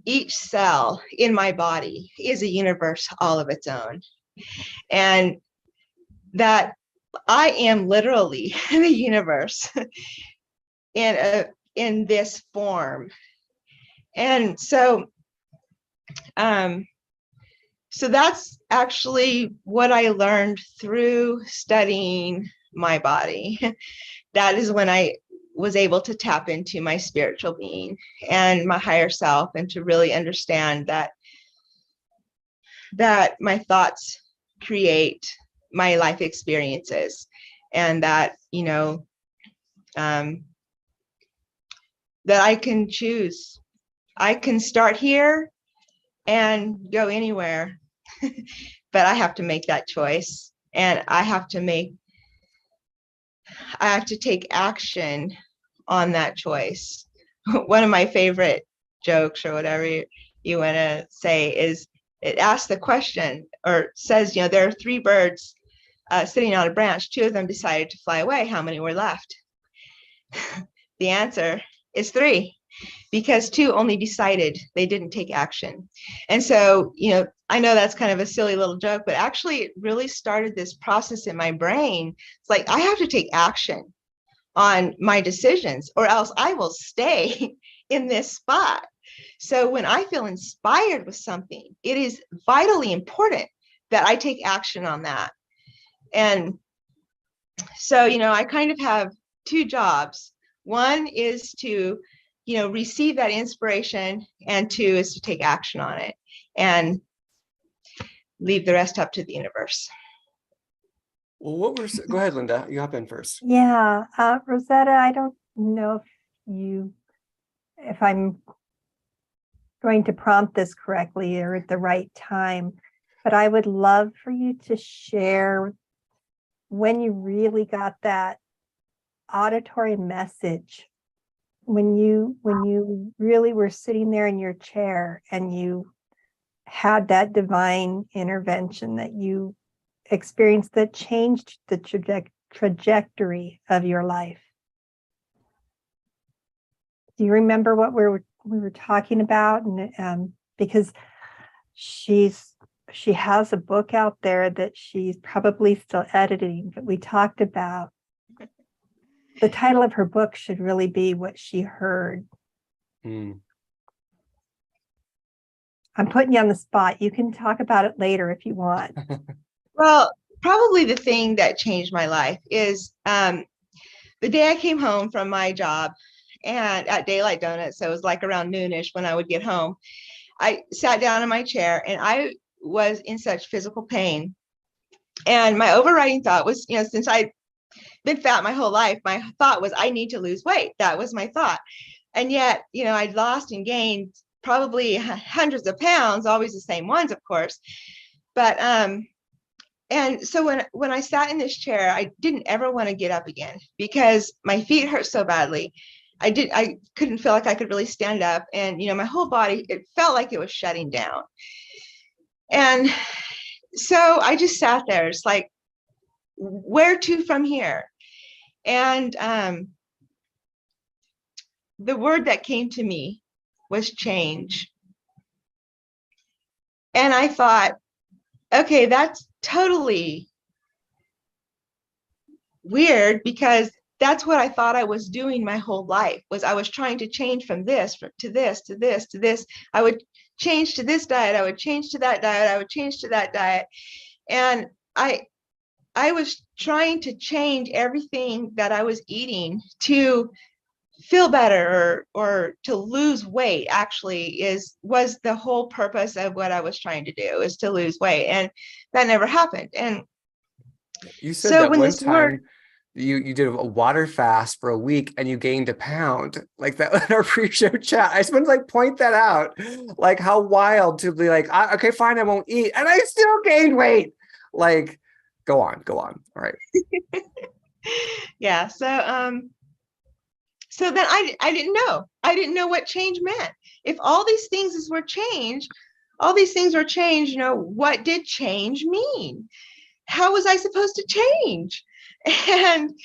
each cell in my body is a universe all of its own. And that I am literally the universe in this form. And so that's actually what I learned through studying my body. That is when I was able to tap into my spiritual being and my higher self, and to really understand that my thoughts create my life experiences, and that, that I can choose. I can start here and go anywhere, but I have to make that choice, and I have to take action on that choice. One of my favorite jokes, or whatever you want to say, is it asks the question, or says, there are 3 birds sitting on a branch. 2 of them decided to fly away. How many were left? The answer is 3, because 2 only decided, they didn't take action. And so, I know that's kind of a silly little joke, but actually it really started this process in my brain. It's like, I have to take action on my decisions, or else I will stay in this spot. So when I feel inspired with something, it is vitally important that I take action on that. And so, I kind of have 2 jobs. One is to, receive that inspiration, and 2 is to take action on it and leave the rest up to the universe. Well, go ahead, Linda, you hop in first. Yeah, Rosetta, I don't know if I'm going to prompt this correctly or at the right time, but I would love for you to share when you really got that auditory message, when you really were sitting there in your chair and you had that divine intervention that you experienced that changed the trajectory of your life. Do you remember what we were talking about? And because she has a book out there that she's probably still editing, but we talked about The title of her book should really be What She Heard. Mm. I'm putting you on the spot. You can talk about it later if you want. Well, probably the thing that changed my life is the day I came home from my job and at Daylight Donuts, so it was like around noonish when I would get home, I sat down in my chair and I was in such physical pain. And my overriding thought was, since I'd been fat my whole life, my thought was, I need to lose weight. That was my thought. And yet, I'd lost and gained probably hundreds of pounds, always the same ones, of course. But, and so when I sat in this chair, I didn't ever want to get up again because my feet hurt so badly. I couldn't feel like I could really stand up. And, my whole body, it felt like it was shutting down. And so I just sat there. It's like, where to from here? And the word that came to me was change. And I thought, okay, that's totally weird because that's what I thought I was doing my whole life, was I was trying to change from this to this, to this, to this. I would change to this diet. I would change to that diet. I would change to that diet. And I was trying to change everything that I was eating to feel better or to lose weight. Actually was the whole purpose of what I was trying to do, is to lose weight. And that never happened. And You said so that when one this word, time you did a water fast for a week and you gained a pound, like that in our pre-show chat. I just want to like point that out, like how wild to be like, okay, fine, I won't eat, and I still gained weight. Like, go on. All right. yeah. So then I didn't know what change meant. If all these things were change, what did change mean? How was I supposed to change? And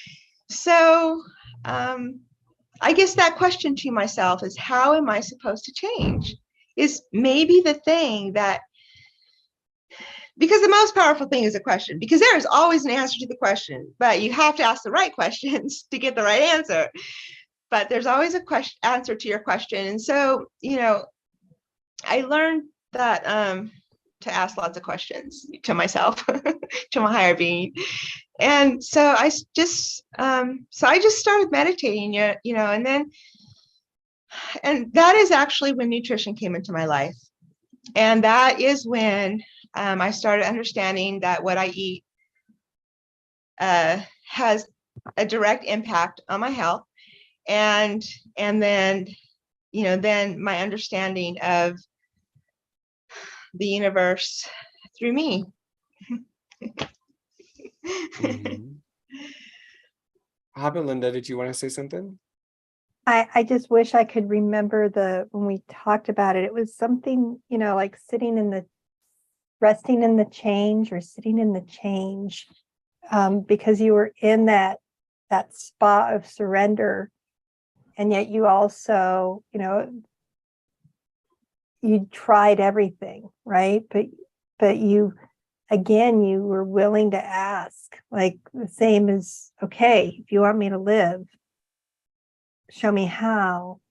so I guess that question to myself is, how am I supposed to change? Is maybe the thing that, because the most powerful thing is a question, because there is always an answer to the question, but you have to ask the right questions to get the right answer. But there's always a answer to your question. And so, I learned that to ask lots of questions to myself, to my higher being. And so I just started meditating, and that is actually when nutrition came into my life. And that is when I started understanding that what I eat has a direct impact on my health. And then, then my understanding of the universe through me. Mm-hmm. How about Linda? Did you want to say something? I just wish I could remember when we talked about it, it was something, like resting in the change or sitting in the change, because you were in that spot of surrender. And yet you also, you tried everything, right? But you were willing to ask, like the same as, okay, if you want me to live, show me how.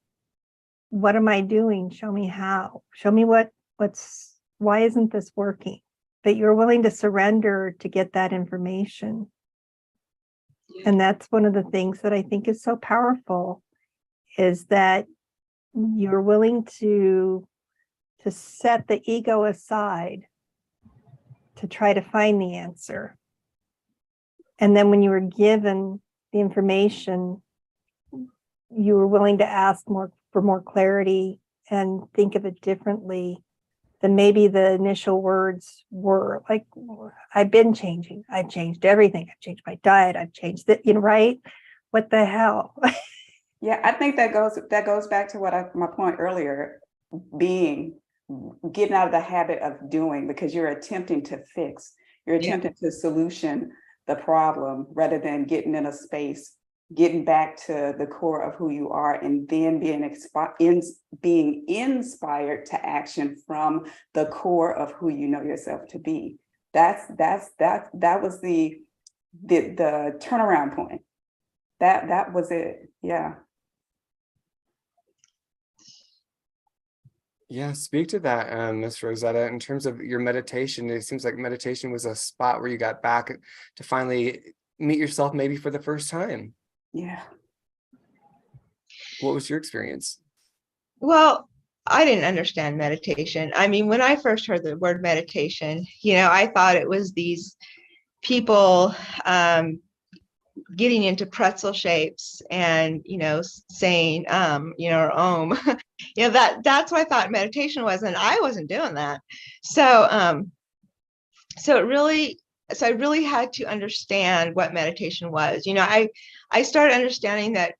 What am I doing? Show me how. Show me why isn't this working? But you're willing to surrender to get that information. And that's one of the things that I think is so powerful, is that you're willing to set the ego aside to try to find the answer. And then when you were given the information, you were willing to ask for more clarity and think of it differently than maybe the initial words were. Like, I've been changing. I've changed everything. I've changed my diet. I've changed it, right? What the hell? Yeah, I think that goes back to my point earlier, getting out of the habit of doing, because you're attempting to fix, you're attempting to solution the problem rather than getting in a space, getting back to the core of who you are, and then being inspired to action from the core of who you know yourself to be. That was the turnaround point. that was it. Yeah. Yeah, speak to that, Miss Rosetta, in terms of your meditation. It seems like meditation was a spot where you got back to finally meet yourself maybe for the first time. Yeah. What was your experience? Well, I didn't understand meditation. I mean, when I first heard the word meditation, I thought it was these people getting into pretzel shapes and, saying, or om, that's what I thought meditation was. And I wasn't doing that. So, so I really had to understand what meditation was. I started understanding that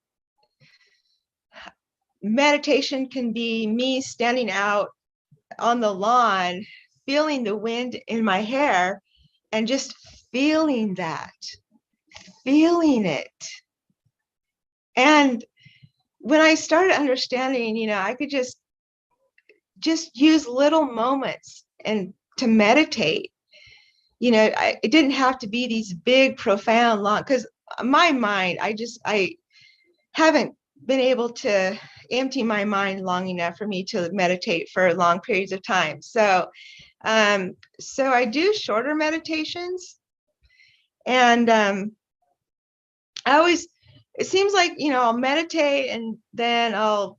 meditation can be me standing out on the lawn, feeling the wind in my hair and just feeling it. And when I started understanding, I could just use little moments and to meditate. It didn't have to be these big, profound, long, because my mind, I haven't been able to empty my mind long enough for me to meditate for long periods of time. So I do shorter meditations, and it seems like, I'll meditate and then I'll,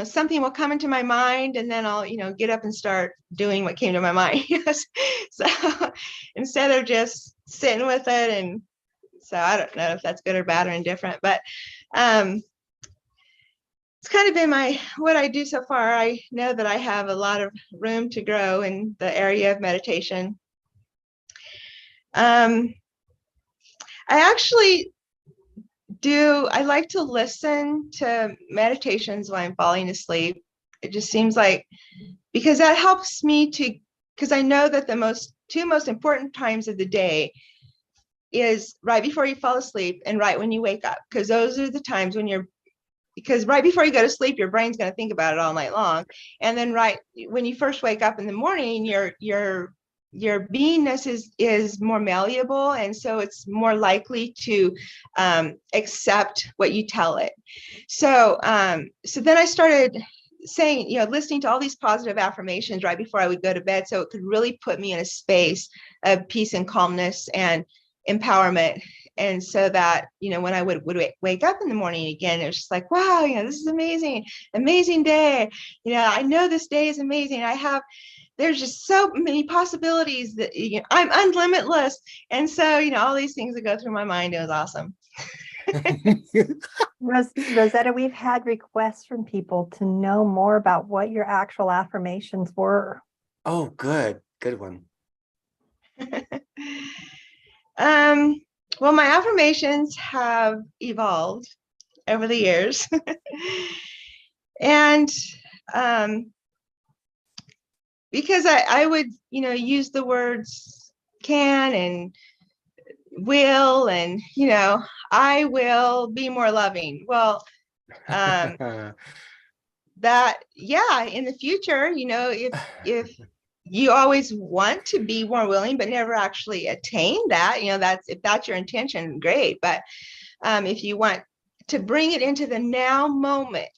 something will come into my mind and then I'll, get up and start doing what came to my mind. So instead of just sitting with it. And so I don't know if that's good or bad or indifferent, but it's kind of been what I do so far. I know that I have a lot of room to grow in the area of meditation. I actually I like to listen to meditations when I'm falling asleep. It just seems like, because that helps me because I know that the two most important times of the day is right before you fall asleep and right when you wake up, because those are the times because right before you go to sleep, your brain's going to think about it all night long. And then right when you first wake up in the morning, your beingness is more malleable, and so it's more likely to accept what you tell it. So then I started saying, listening to all these positive affirmations right before I would go to bed, so it could really put me in a space of peace and calmness and empowerment. And so that, when I would wake up in the morning again, it was just like, wow, this is amazing day. I know this day is amazing. There's just so many possibilities that I'm unlimitless. And so, all these things that go through my mind, it was awesome. Rosetta, we've had requests from people to know more about what your actual affirmations were. Oh, good one. Well, my affirmations have evolved over the years. And because I would, use the words can and will, and, I will be more loving. Well, that, yeah, in the future, if you always want to be more willing, but never actually attain that, if that's your intention, great. But if you want to bring it into the now moment.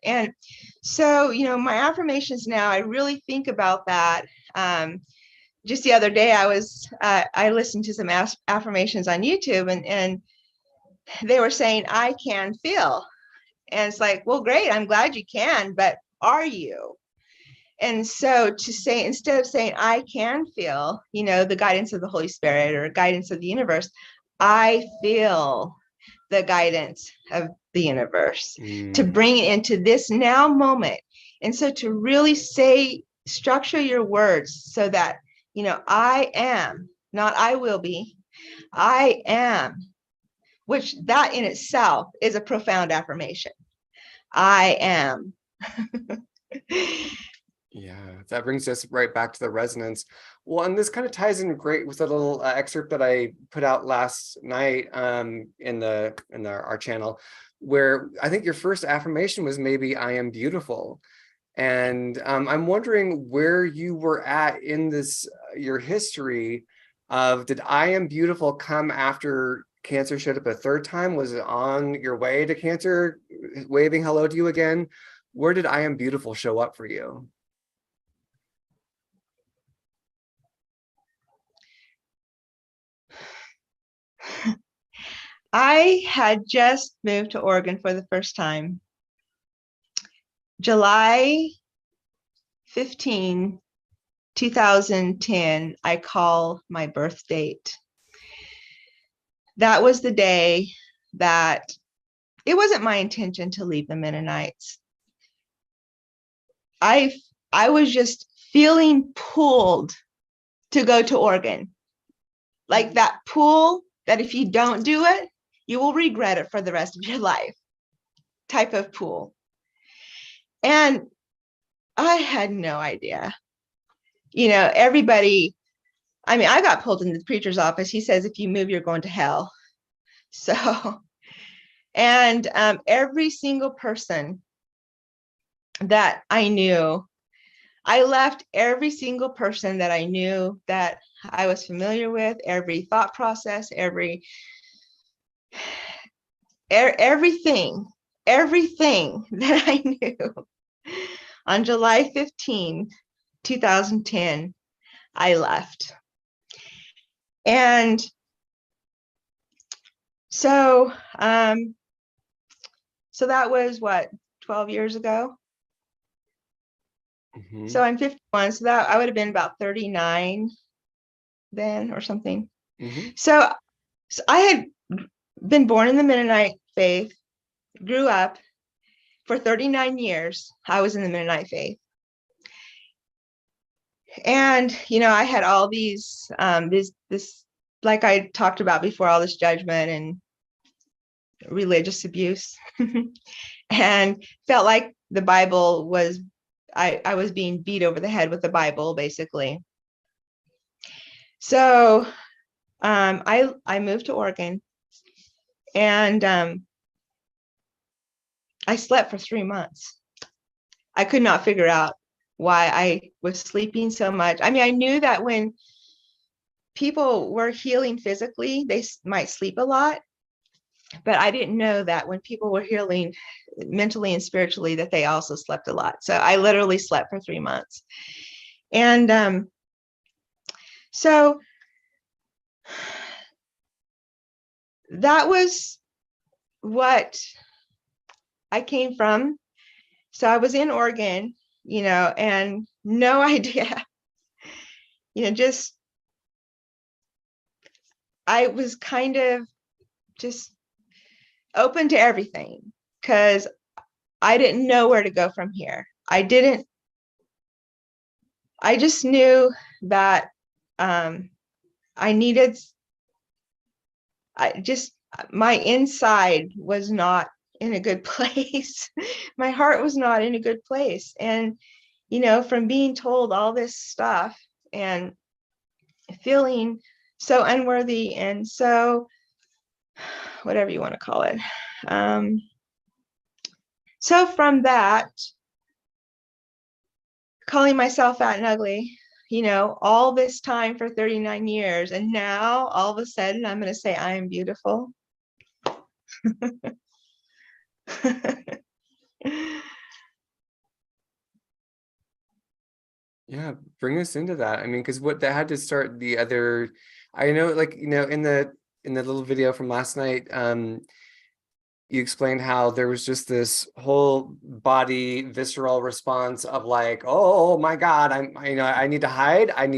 And so, my affirmations now, I really think about that. Just the other day, I listened to some affirmations on YouTube, and they were saying, I can feel. And it's like, well, great, I'm glad you can, but are you? And so to say, instead of saying, I can feel, the guidance of the Holy Spirit or guidance of the universe, I feel the guidance of the universe, to bring it into this now moment. And so to really structure your words so that, I am, not I will be, I am, which that in itself is a profound affirmation. I am. Yeah, that brings us right back to the resonance. Well, and this kind of ties in great with a little excerpt that I put out last night in our channel, where I think your first affirmation was maybe I am beautiful. And I'm wondering where you were at in this your history of, did I am beautiful come after cancer showed up a third time? Was it on your way to cancer waving hello to you again? Where did I Am Beautiful show up for you? I had just moved to Oregon for the first time. July 15, 2010, I call my birth date. That was the day that it wasn't my intention to leave the Mennonites. I was just feeling pulled to go to Oregon. Like that pull that if you don't do it, you will regret it for the rest of your life type of pull. And I had no idea. You know, everybody, I mean, I got pulled into the preacher's office. He says, if you move, you're going to hell. So, and every single person that I knew, I left every single person that I knew that I was familiar with, every thought process, everything that I knew. On July 15, 2010, I left. And so that was what, 12 years ago? Mm-hmm. So I'm 51, so that I would have been about 39 then or something. Mm-hmm. So I had been born in the Mennonite faith, grew up for 39 years. I was in the Mennonite faith. And, you know, I had all these, this, like I talked about before, all this judgment and religious abuse and felt like the Bible was, I was being beat over the head with the Bible, basically. So I moved to Oregon and I slept for 3 months. I could not figure out why I was sleeping so much. I mean, I knew that when people were healing physically, they might sleep a lot, but I didn't know that when people were healing mentally and spiritually, that they also slept a lot. So I literally slept for 3 months. And so that was what I came from. So I was in Oregon, you know, and no idea, you know, just, I was kind of just open to everything because I didn't know where to go from here. I just knew that my inside was not in a good place. My heart was not in a good place. And, you know, from being told all this stuff and feeling so unworthy and so, whatever you want to call it. So from that, calling myself fat and ugly, you know, all this time for 39 years. And now all of a sudden I'm going to say, I am beautiful. Yeah, bring us into that. I mean, because what that had to start the other, I know, like, you know, in the little video from last night, you explained how there was just this whole body visceral response of like, oh my God, I need to hide. I'm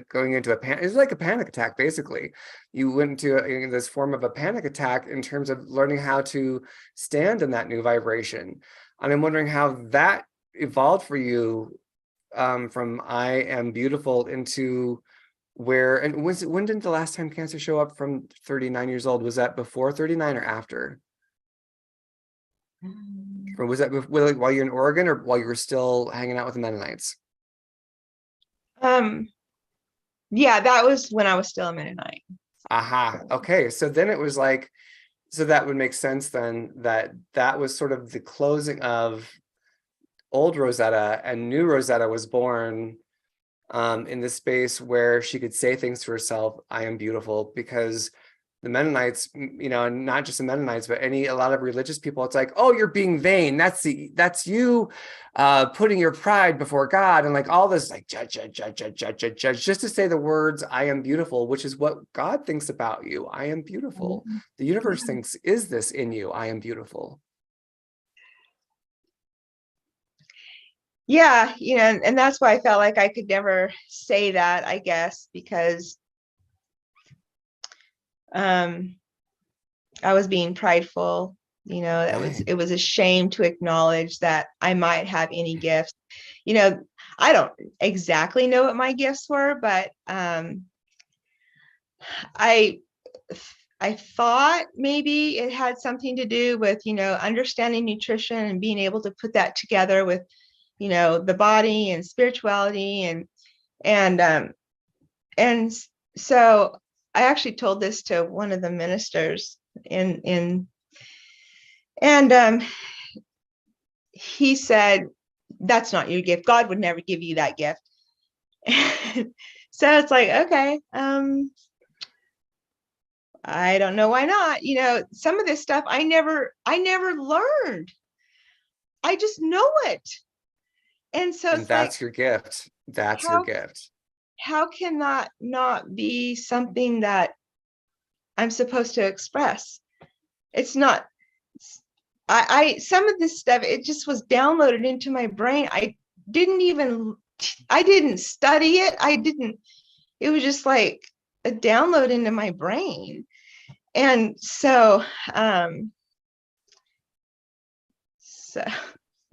going into a panic. It's like a panic attack, basically. You went into this form of a panic attack in terms of learning how to stand in that new vibration. And I'm wondering how that evolved for you, from I Am Beautiful into where, and when did the last time cancer show up from 39 years old? Was that before 39 or after? Or was that like while you're in Oregon or while you were still hanging out with the Mennonites? Yeah, that was when I was still a Mennonite. Aha. Okay. So then it was like, so that would make sense then, that was sort of the closing of old Rosetta, and new Rosetta was born in this space where she could say things to herself, I am beautiful, because the Mennonites, you know, and not just the Mennonites, but a lot of religious people, it's like, oh, you're being vain. That's you putting your pride before God, and like all this like judge, just to say the words, I am beautiful, which is what God thinks about you. I am beautiful. The universe thinks, is this in you? I am beautiful. Yeah, you know, and that's why I felt like I could never say that, I guess, because I was being prideful, you know, it was a shame to acknowledge that I might have any gifts. You know, I don't exactly know what my gifts were, but I thought maybe it had something to do with, you know, understanding nutrition and being able to put that together with, you know, the body and spirituality and so I actually told this to one of the ministers and he said, that's not your gift. God would never give you that gift. So it's like, okay, I don't know why not. You know, some of this stuff I never learned. I just know it. And so it's that's like, your gift. That's your gift. How can that not be something that I'm supposed to express? It's not. I some of this stuff, it just was downloaded into my brain. I didn't study it. It was just like a download into my brain. And so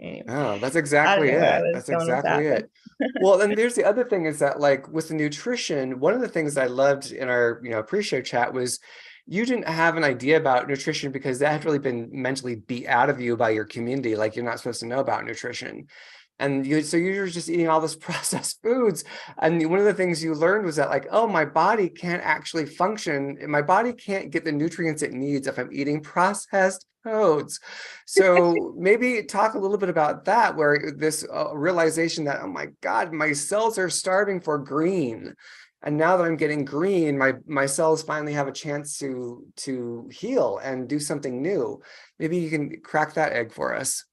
anyway, Oh, that's exactly it. That's exactly it. Well, and there's the other thing is that like with the nutrition, one of the things I loved in our, you know, pre-show chat was you didn't have an idea about nutrition because that had really been mentally beat out of you by your community. Like you're not supposed to know about nutrition. And so you're just eating all this processed foods. And one of the things you learned was that like, oh, my body can't actually function. My body can't get the nutrients it needs if I'm eating processed foods. So maybe talk a little bit about that, where this realization that, oh my God, my cells are starving for green. And now that I'm getting green, my cells finally have a chance to heal and do something new. Maybe you can crack that egg for us.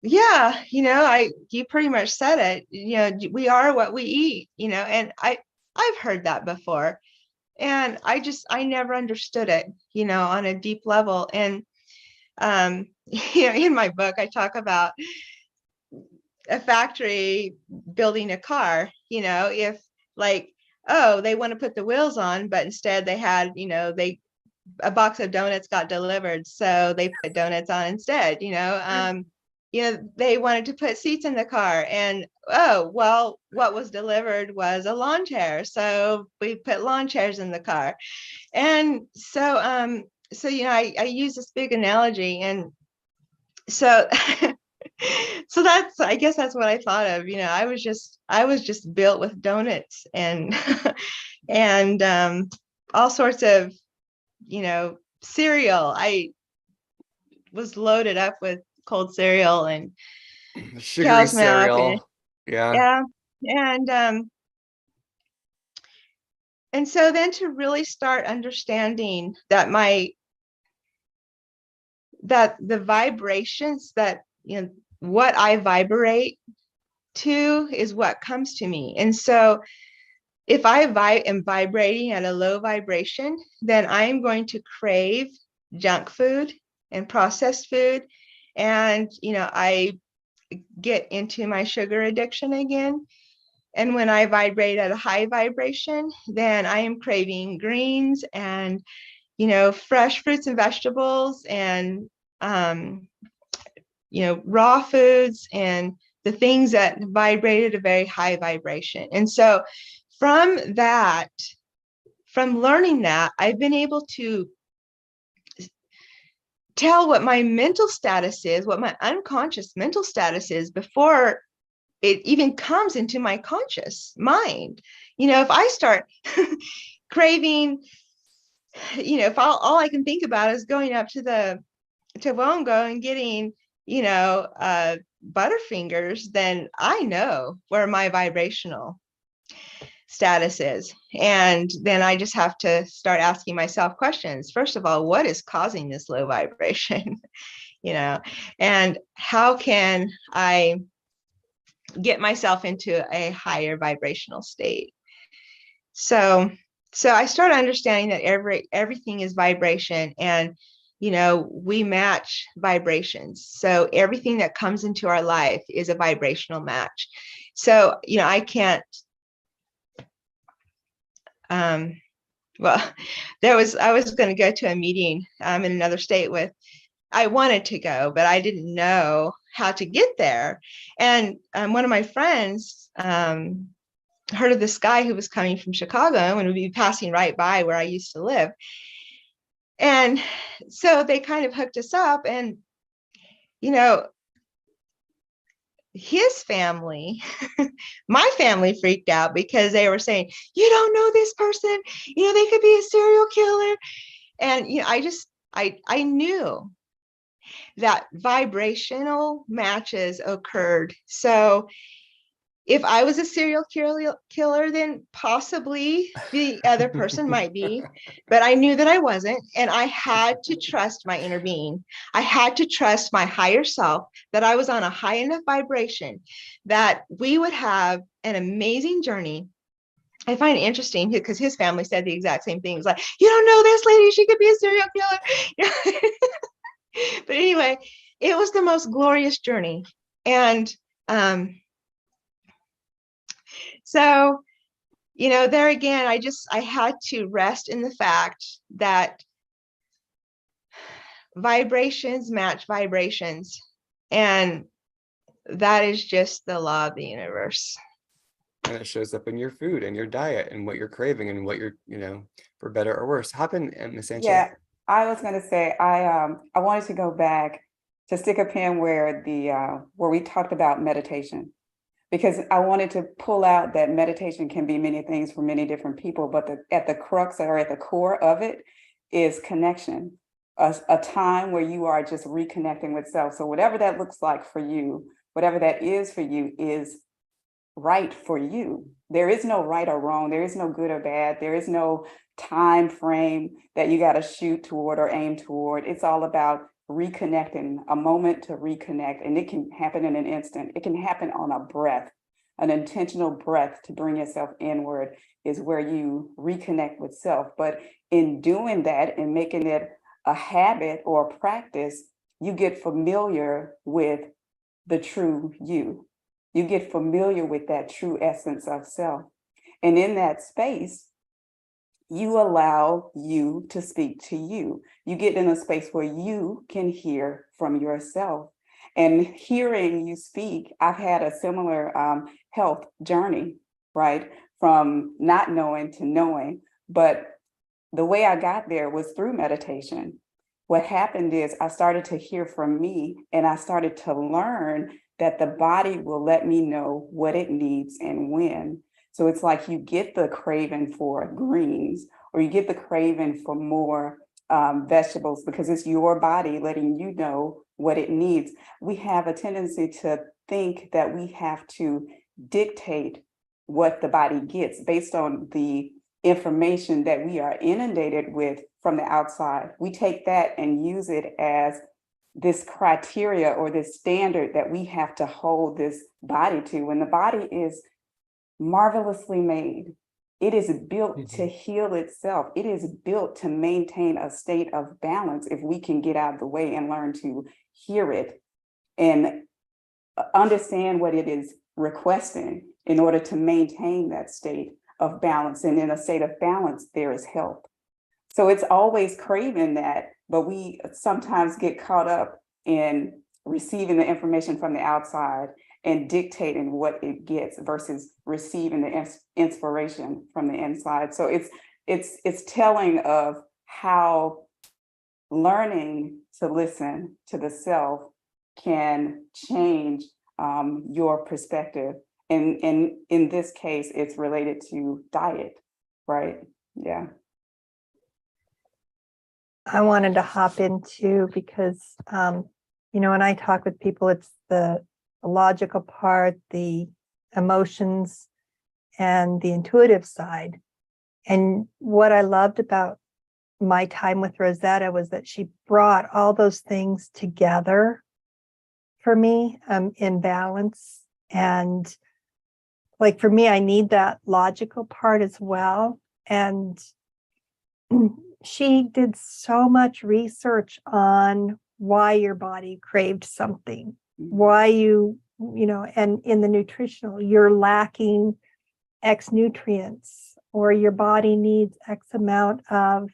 Yeah, you know, you pretty much said it. You know, we are what we eat, you know, and I've heard that before. And I never understood it, you know, on a deep level. And you know, in my book, I talk about a factory building a car, you know, if like, oh, they want to put the wheels on, but instead they had, you know, a box of donuts got delivered, so they put donuts on instead, you know. You know, they wanted to put seats in the car, and oh, well, what was delivered was a lawn chair, so we put lawn chairs in the car. And so so you know, I use this big analogy, and so so I guess that's what I thought of. You know, I was just built with donuts and and all sorts of, you know, cereal. I was loaded up with cold cereal and Sugary cow's milk and cereal. Yeah. yeah. And so then to really start understanding that that the vibrations that, you know, what I vibrate to is what comes to me. And so if I am vibrating at a low vibration, then I'm going to crave junk food and processed food. And, you know, I get into my sugar addiction again. And when I vibrate at a high vibration, then I am craving greens and, you know, fresh fruits and vegetables and, you know, raw foods and the things that vibrate at a very high vibration. And so from learning that, I've been able to tell what my mental status is, what my unconscious mental status is before it even comes into my conscious mind. You know, if I start craving, you know, if all I can think about is going up to Wongo and getting, you know, Butterfingers, then I know where my vibrational status is. And then I just have to start asking myself questions. First of all, what is causing this low vibration? And how can I get myself into a higher vibrational state? So I started understanding that everything is vibration, and we match vibrations. So everything that comes into our life is a vibrational match. So I can't well, I was going to go to a meeting in another state I wanted to go, but I didn't know how to get there. And one of my friends heard of this guy who was coming from Chicago and would be passing right by where I used to live. And so they kind of hooked us up, and, his family, my family freaked out because they were saying, you don't know this person, they could be a serial killer. And, I knew that vibrational matches occurred. So if I was a serial killer, then possibly the other person might be, but I knew that I wasn't. And I had to trust my inner being. I had to trust my higher self, that I was on a high enough vibration that we would have an amazing journey. I find it interesting because his family said the exact same things. Like, you don't know this lady, she could be a serial killer. But anyway, it was the most glorious journey. And so, there again, I had to rest in the fact that vibrations match vibrations. And that is just the law of the universe. And it shows up in your food and your diet and what you're craving and what you're, for better or worse. Hop in, Miss Angela. Yeah, I was going to say, I wanted to go back to stick a pin where we talked about meditation, because I wanted to pull out that meditation can be many things for many different people, but at the crux or at the core of it is connection, a time where you are just reconnecting with self. So whatever that looks like for you, whatever that is for you, is right for you. There is no right or wrong. There is no good or bad. There is no time frame that you got to shoot toward or aim toward. It's all about reconnecting, a moment to reconnect. And it can happen in an instant. It can happen on a breath. An intentional breath to bring yourself inward is where you reconnect with self. But in doing that and making it a habit or a practice, you get familiar with the true you. You get familiar with that true essence of self. And in that space, you allow you to speak to you. You get in a space where you can hear from yourself. And hearing you speak, I've had a similar health journey, right? From not knowing to knowing. But the way I got there was through meditation. What happened is I started to hear from me, and I started to learn that the body will let me know what it needs and when. So it's like you get the craving for greens, or you get the craving for more vegetables, because it's your body letting you know what it needs. We have a tendency to think that we have to dictate what the body gets based on the information that we are inundated with from the outside. We take that and use it as this criteria or this standard that we have to hold this body to, when the body is marvelously made. It is built to heal itself. It is built to maintain a state of balance if we can get out of the way and learn to hear it and understand what it is requesting in order to maintain that state of balance. And in a state of balance, there is health. So it's always craving that, but we sometimes get caught up in receiving the information from the outside and dictating what it gets versus receiving the inspiration from the inside. So it's telling of how learning to listen to the self can change your perspective. And in this case, it's related to diet, right? Yeah. I wanted to hop in too, because, when I talk with people, it's the logical part, the emotions, and the intuitive side. And what I loved about my time with Rosetta was that she brought all those things together for me in balance. And like for me, I need that logical part as well. And she did so much research on why your body craved something, why you know, and in the nutritional, you're lacking X nutrients, or your body needs X amount of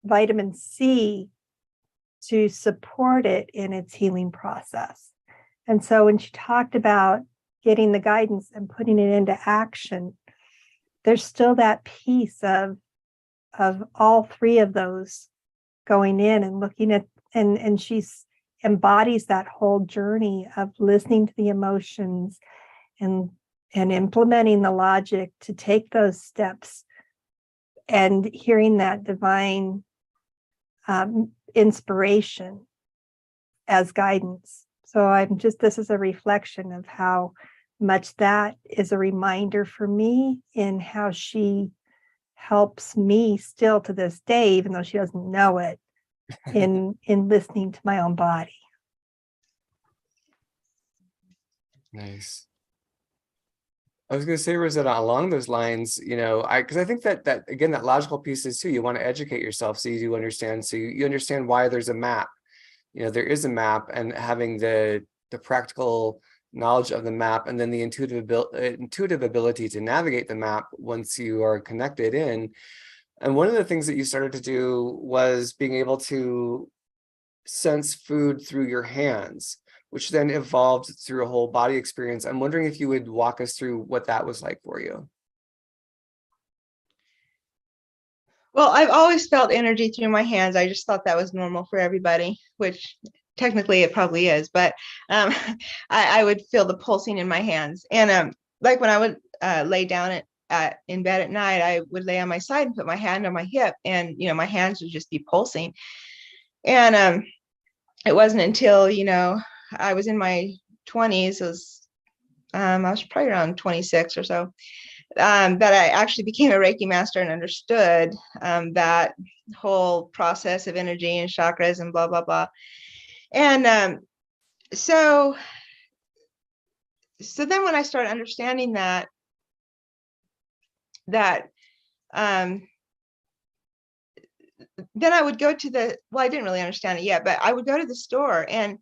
vitamin C to support it in its healing process. And so when she talked about getting the guidance and putting it into action, there's still that piece of all three of those going in and looking at, and she's embodies that whole journey of listening to the emotions and implementing the logic to take those steps and hearing that divine inspiration as guidance. So I'm just, this is a reflection of how much that is a reminder for me in how she helps me still to this day, even though she doesn't know it, in listening to my own body. Nice. I was going to say, Rosetta, along those lines, you know, because I think that again, that logical piece is too, you want to educate yourself so you do understand, so you understand why there's a map. You know, there is a map, and having the practical knowledge of the map, and then the intuitive ability to navigate the map once you are connected in. And one of the things that you started to do was being able to sense food through your hands, which then evolved through a whole body experience. I'm wondering if you would walk us through what that was like for you. Well, I've always felt energy through my hands. I just thought that was normal for everybody, which technically it probably is, but I would feel the pulsing in my hands. And like when I would lay down in bed at night, I would lay on my side and put my hand on my hip, and, you know, my hands would just be pulsing. And it wasn't until, you know, I was in my 20s, I was probably around 26 or so, that I actually became a Reiki master and understood that whole process of energy and chakras and blah, blah, blah. And so then when I started understanding that then I would go to I didn't really understand it yet, but I would go to the store, and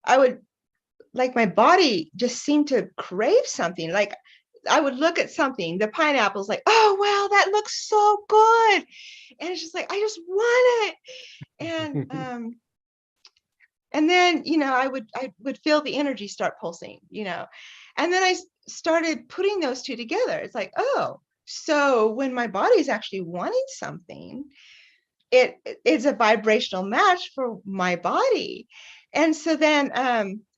I would, like, my body just seemed to crave something. Like, I would look at something, the pineapple's like, oh, wow, that looks so good. And it's just like, I just want it. And then, you know, I would feel the energy start pulsing, you know, and then I started putting those two together. It's like, oh, so when my body is actually wanting something, it's a vibrational match for my body. And so then,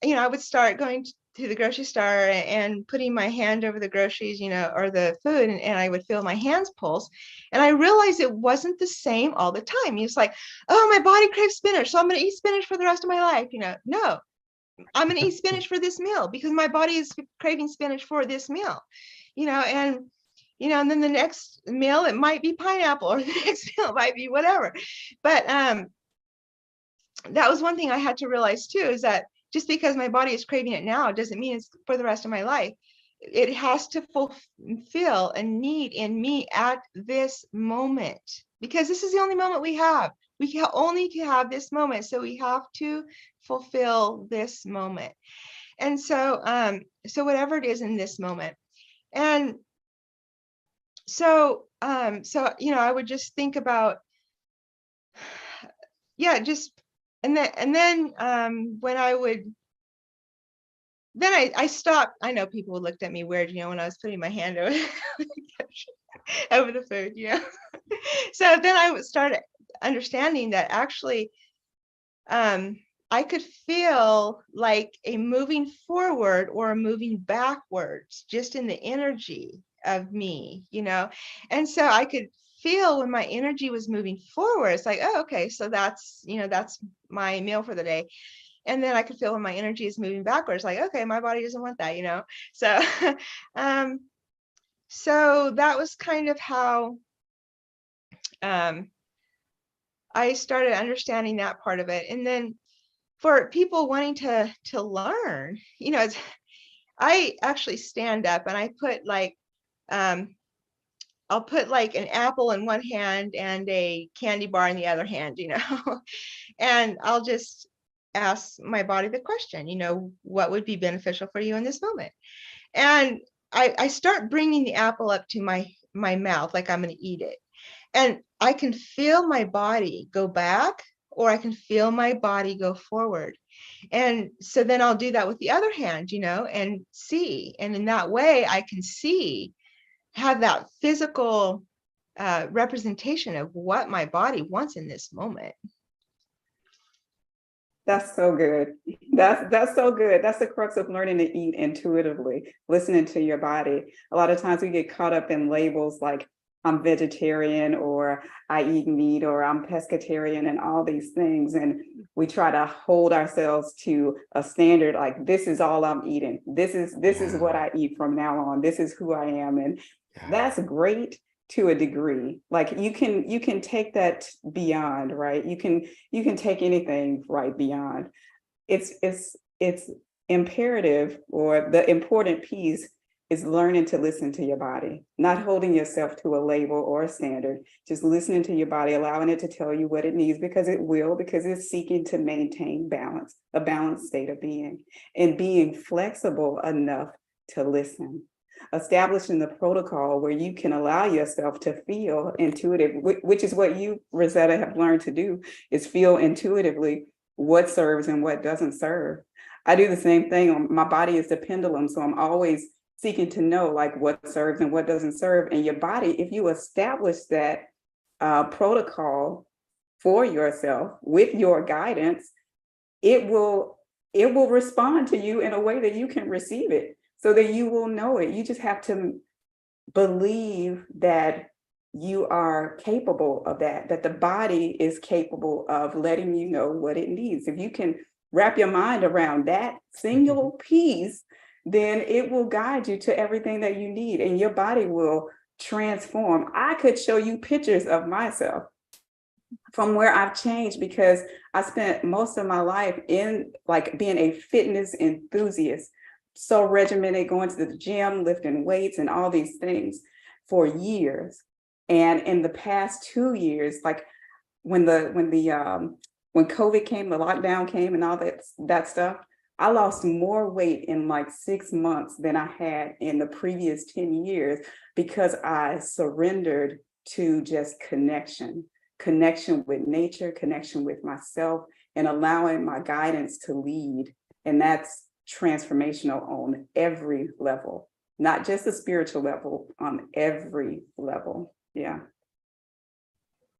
you know, I would start going to the grocery store and putting my hand over the groceries, you know, or the food, and I would feel my hands pulse. And I realized it wasn't the same all the time. It's like, oh, my body craves spinach, so I'm going to eat spinach for the rest of my life. You know, no, I'm going to eat spinach for this meal because my body is craving spinach for this meal, you know, and you know, and then the next meal, it might be pineapple, or the next meal might be whatever. But that was one thing I had to realize too, is that just because my body is craving it now doesn't mean it's for the rest of my life. It has to fulfill a need in me at this moment, because this is the only moment we have. We can only have this moment, so we have to fulfill this moment. And so whatever it is in this moment. And so you know, I would just think about, yeah, just, and then when I would, then I stopped. I know people looked at me weird, you know, when I was putting my hand over over the food, you know. So then I would start understanding that actually I could feel like a moving forward or a moving backwards just in the energy of me, you know. And so I could feel when my energy was moving forward, it's like, oh, okay, so that's, you know, that's my meal for the day. And then I could feel when my energy is moving backwards, like, okay, my body doesn't want that, you know? So, so that was kind of how I started understanding that part of it. And then for people wanting to learn, you know, I actually stand up and I put like, I'll put like an apple in one hand and a candy bar in the other hand, you know, and I'll just ask my body the question, you know, what would be beneficial for you in this moment? And I start bringing the apple up to my mouth, like I'm going to eat it. And I can feel my body go back, or I can feel my body go forward. And so then I'll do that with the other hand, you know, and see. And in that way, I can see, have that physical representation of what my body wants in this moment. That's so good. That's so good. That's the crux of learning to eat intuitively, listening to your body. A lot of times we get caught up in labels like I'm vegetarian, or I eat meat, or I'm pescatarian, and all these things. And we try to hold ourselves to a standard like, this is all I'm eating. This is what I eat from now on. This is who I am. And that's great to a degree. Like you can take that beyond, right? You can take anything right beyond. It's imperative, or the important piece is learning to listen to your body, not holding yourself to a label or a standard, just listening to your body, allowing it to tell you what it needs, because it will, because it's seeking to maintain balance, a balanced state of being, and being flexible enough to listen. Establishing the protocol where you can allow yourself to feel intuitive, which is what you, Rosetta, have learned to do, is feel intuitively what serves and what doesn't serve. I do the same thing. My body is the pendulum, so I'm always seeking to know like what serves and what doesn't serve. And your body, if you establish that protocol for yourself with your guidance, it will respond to you in a way that you can receive it, so that you will know it. You just have to believe that you are capable of that the body is capable of letting you know what it needs. If you can wrap your mind around that single piece, then it will guide you to everything that you need, and your body will transform. I could show you pictures of myself from where I've changed, because I spent most of my life in like being a fitness enthusiast, so regimented, going to the gym, lifting weights and all these things for years. And in the past 2 years, like when COVID came, the lockdown came and all that stuff, I lost more weight in like 6 months than I had in the previous 10 years, because I surrendered to just connection with nature, connection with myself, and allowing my guidance to lead. And that's transformational on every level, not just the spiritual level, on every level. Yeah.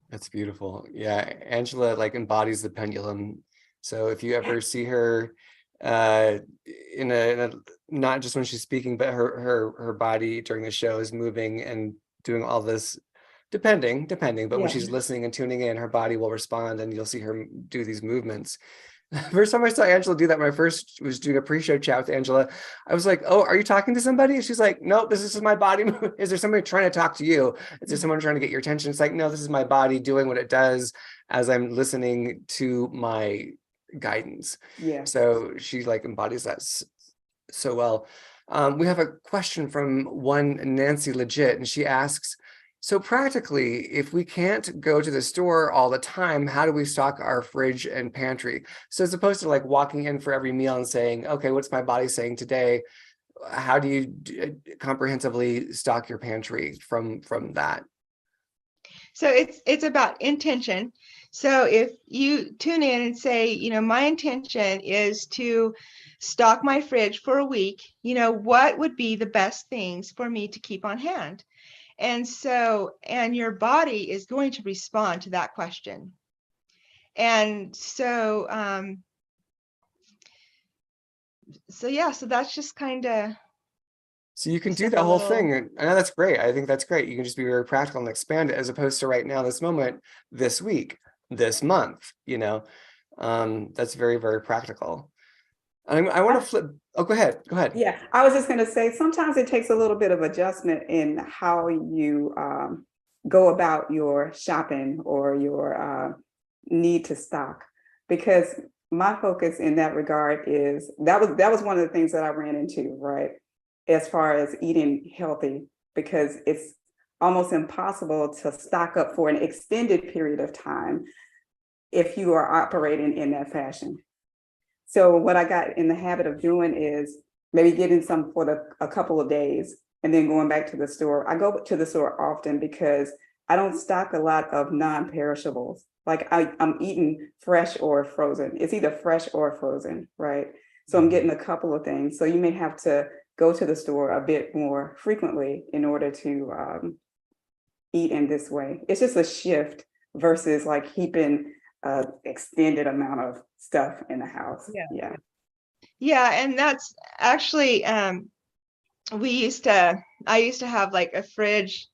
That's beautiful. Yeah, Angela like embodies the pendulum. So if you ever see her in a not just when she's speaking, but her body during the show is moving and doing all this, depending, but when she's listening and tuning in, her body will respond, and you'll see her do these movements. First time I saw Angela do that, when I first was doing a pre-show chat with Angela, I was like, oh, are you talking to somebody? And she's like, no, this is my body. Is there somebody trying to talk to you? Is there someone trying to get your attention? It's like, no, this is my body doing what it does as I'm listening to my guidance. Yeah. So she like embodies that so well. We have a question from one Nancy Legit, and she asks, so practically, if we can't go to the store all the time, how do we stock our fridge and pantry? So as opposed to like walking in for every meal and saying, okay, what's my body saying today? How do you comprehensively stock your pantry from that? So it's about intention. So if you tune in and say, you know, my intention is to stock my fridge for a week, you know, what would be the best things for me to keep on hand? And so, and your body is going to respond to that question. And so, so that's just kind of. So you can do the whole thing. I know that's great. I think that's great. You can just be very practical and expand it, as opposed to right now, this moment, this week, this month, you know. That's very, very practical. I want to flip. Oh, go ahead. Go ahead. Yeah, I was just going to say, sometimes it takes a little bit of adjustment in how you go about your shopping or your need to stock, because my focus in that regard is that was one of the things that I ran into, right? As far as eating healthy, because it's almost impossible to stock up for an extended period of time if you are operating in that fashion. So what I got in the habit of doing is maybe getting some for a couple of days and then going back to the store. I go to the store often because I don't stock a lot of non-perishables. Like I'm eating fresh or frozen. It's either fresh or frozen, right? So I'm getting a couple of things. So you may have to go to the store a bit more frequently in order to eat in this way. It's just a shift versus like keeping extended amount of stuff in the house. Yeah. Yeah, and that's actually I used to have like a fridge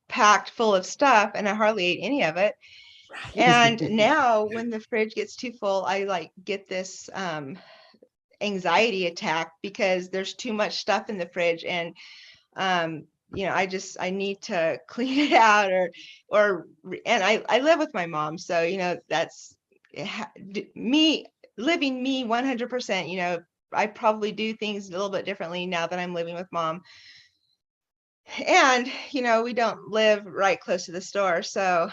packed full of stuff and I hardly ate any of it. And now when the fridge gets too full, I like get this anxiety attack because there's too much stuff in the fridge, and I need to clean it out and I live with my mom, so that's me living me 100%. I probably do things a little bit differently now that I'm living with mom, and we don't live right close to the store, so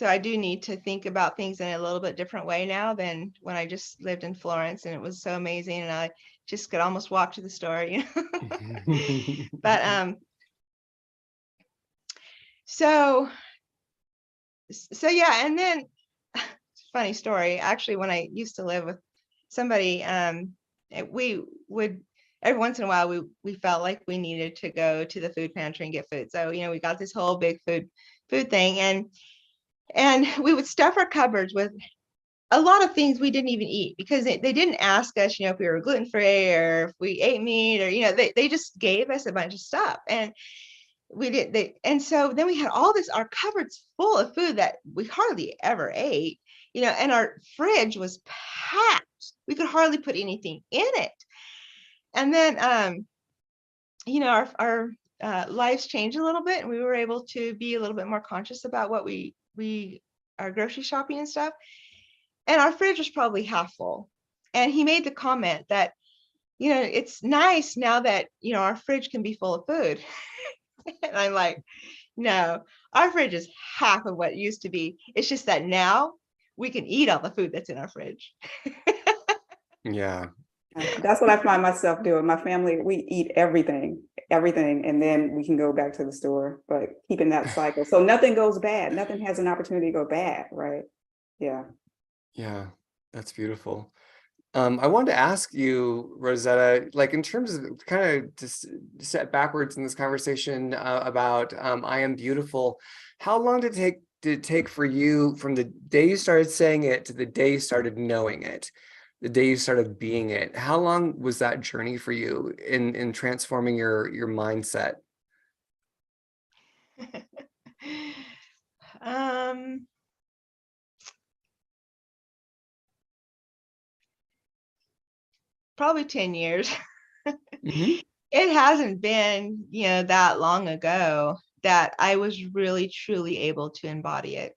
I do need to think about things in a little bit different way now than when I just lived in Florence and it was so amazing and I just could almost walk to the store. But so yeah, and then funny story, actually, when I used to live with somebody, we would every once in a while we felt like we needed to go to the food pantry and get food. So we got this whole big food thing, and we would stuff our cupboards with a lot of things we didn't even eat because they didn't ask us, if we were gluten-free or if we ate meat or, they just gave us a bunch of stuff, and and so then we had all this, our cupboards full of food that we hardly ever ate, and our fridge was packed. We could hardly put anything in it. And then, our lives changed a little bit, and we were able to be a little bit more conscious about what we are grocery shopping and stuff. And our fridge was probably half full. And he made the comment that, it's nice now that, our fridge can be full of food. And I'm like, no, our fridge is half of what it used to be. It's just that now we can eat all the food that's in our fridge. Yeah. That's what I find myself doing. My family, we eat everything, and then we can go back to the store, but keeping that cycle. So nothing goes bad. Nothing has an opportunity to go bad, right? Yeah. Yeah, that's beautiful. I wanted to ask you, Rosetta, like in terms of kind of just set backwards in this conversation about I am beautiful, how long did it take for you from the day you started saying it to the day you started knowing it, the day you started being it? How long was that journey for you in transforming your mindset? Probably 10 years. Mm-hmm. It hasn't been, that long ago that I was really, truly able to embody it.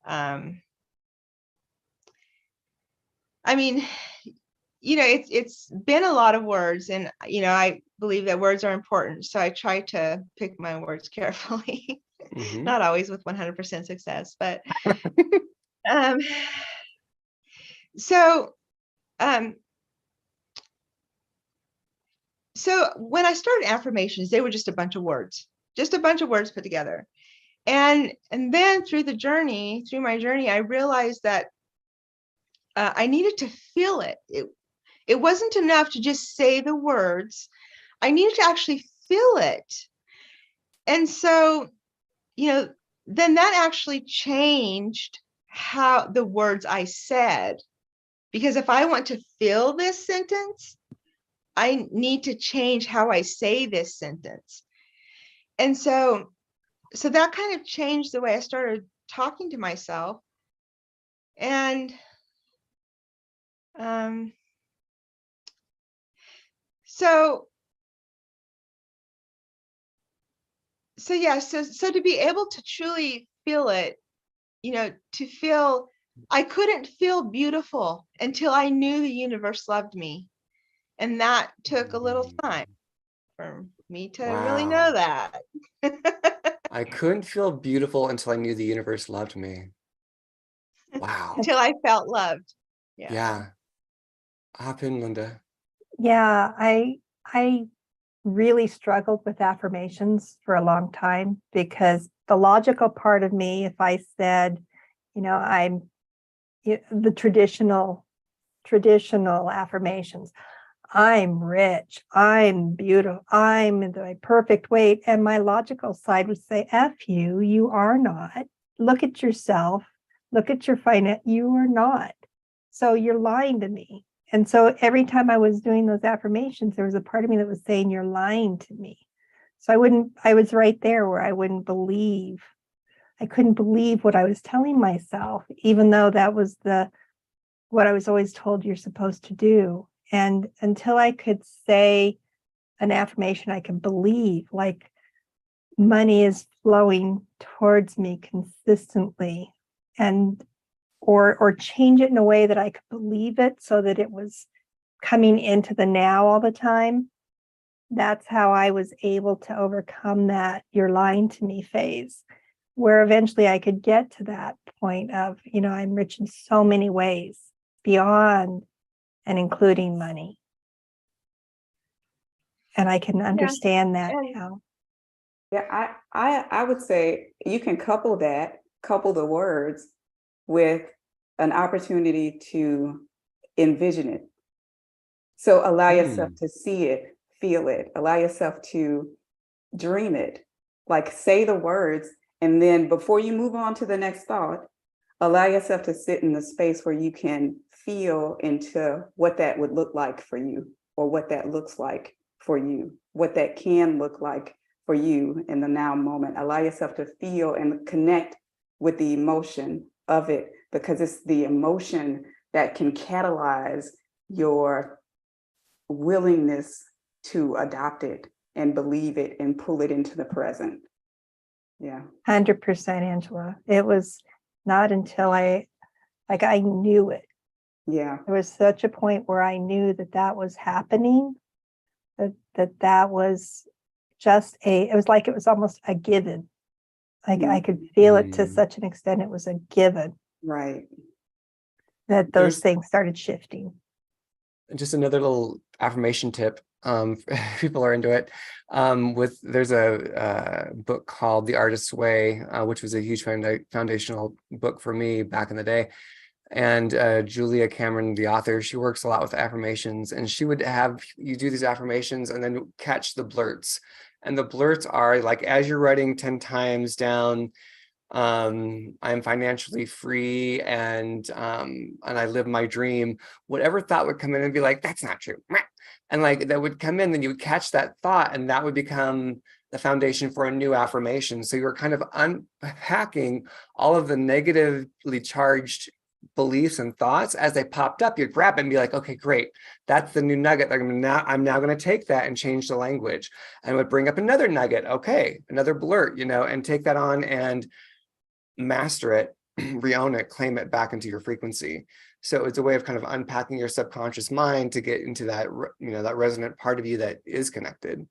I mean, it's been a lot of words, and, I believe that words are important. So I try to pick my words carefully, Mm-hmm. not always with 100% success, but, so when I started affirmations, they were just a bunch of words put together. And then through my journey, I realized that I needed to feel it. It wasn't enough to just say the words. I needed to actually feel it. And so, then that actually changed how the words I said, because if I want to feel this sentence, I need to change how I say this sentence. And so that kind of changed the way I started talking to myself. And so yeah, so to be able to truly feel it, you know, to feel, I couldn't feel beautiful until I knew the universe loved me. And that took a little time for me to really know Wow. that. I couldn't feel beautiful until I knew the universe loved me. Wow. Until I felt loved. Yeah. Yeah. Hop in, Linda. Yeah, I really struggled with affirmations for a long time because the logical part of me, if I said, you know, the traditional affirmations, I'm rich, I'm beautiful, I'm in my perfect weight, and my logical side would say, F you, you are not. Look at yourself, look at your finance, you are not. So you're lying to me. And so every time I was doing those affirmations, there was a part of me that was saying, you're lying to me. So I was right there where I couldn't believe what I was telling myself, even though that was what I was always told you're supposed to do. And until I could say an affirmation I could believe, like money is flowing towards me consistently, and or change it in a way that I could believe it so that it was coming into the now all the time. That's how I was able to overcome that you're lying to me phase, where eventually I could get to that point of, you know, I'm rich in so many ways beyond and including money. And I can understand that now. Yeah, I would say you can couple the words with an opportunity to envision it. So allow yourself to see it, feel it, allow yourself to dream it. Like say the words, and then before you move on to the next thought, allow yourself to sit in the space where you can feel into what that would look like for you, or what that looks like for you, what that can look like for you in the now moment. Allow yourself to feel and connect with the emotion of it, because it's the emotion that can catalyze your willingness to adopt it and believe it and pull it into the present. Yeah. 100%, Angela. It was not until I knew it. Yeah. There was such a point where I knew that was happening, that was just it was like it was almost a given. Like I could feel it to such an extent, it was a given. Right. That those things started shifting. Just another little affirmation tip. People are into it. There's a book called The Artist's Way, which was a huge foundational book for me back in the day. And Julia Cameron, the author, she works a lot with affirmations, and she would have you do these affirmations and then catch the blurts. And the blurts are like, as you're writing 10 times down, I'm financially free and I live my dream, whatever thought would come in and be like, that's not true. And like that would come in, then you would catch that thought, and that would become the foundation for a new affirmation. So you're kind of unpacking all of the negatively charged beliefs and thoughts as they popped up. You'd grab it and be like, okay, great, that's the new nugget. I'm now going to take that and change the language, and would bring up another nugget, okay, another blurt, and take that on and master it, re-own it, claim it back into your frequency. So it's a way of kind of unpacking your subconscious mind to get into that, that resonant part of you that is connected.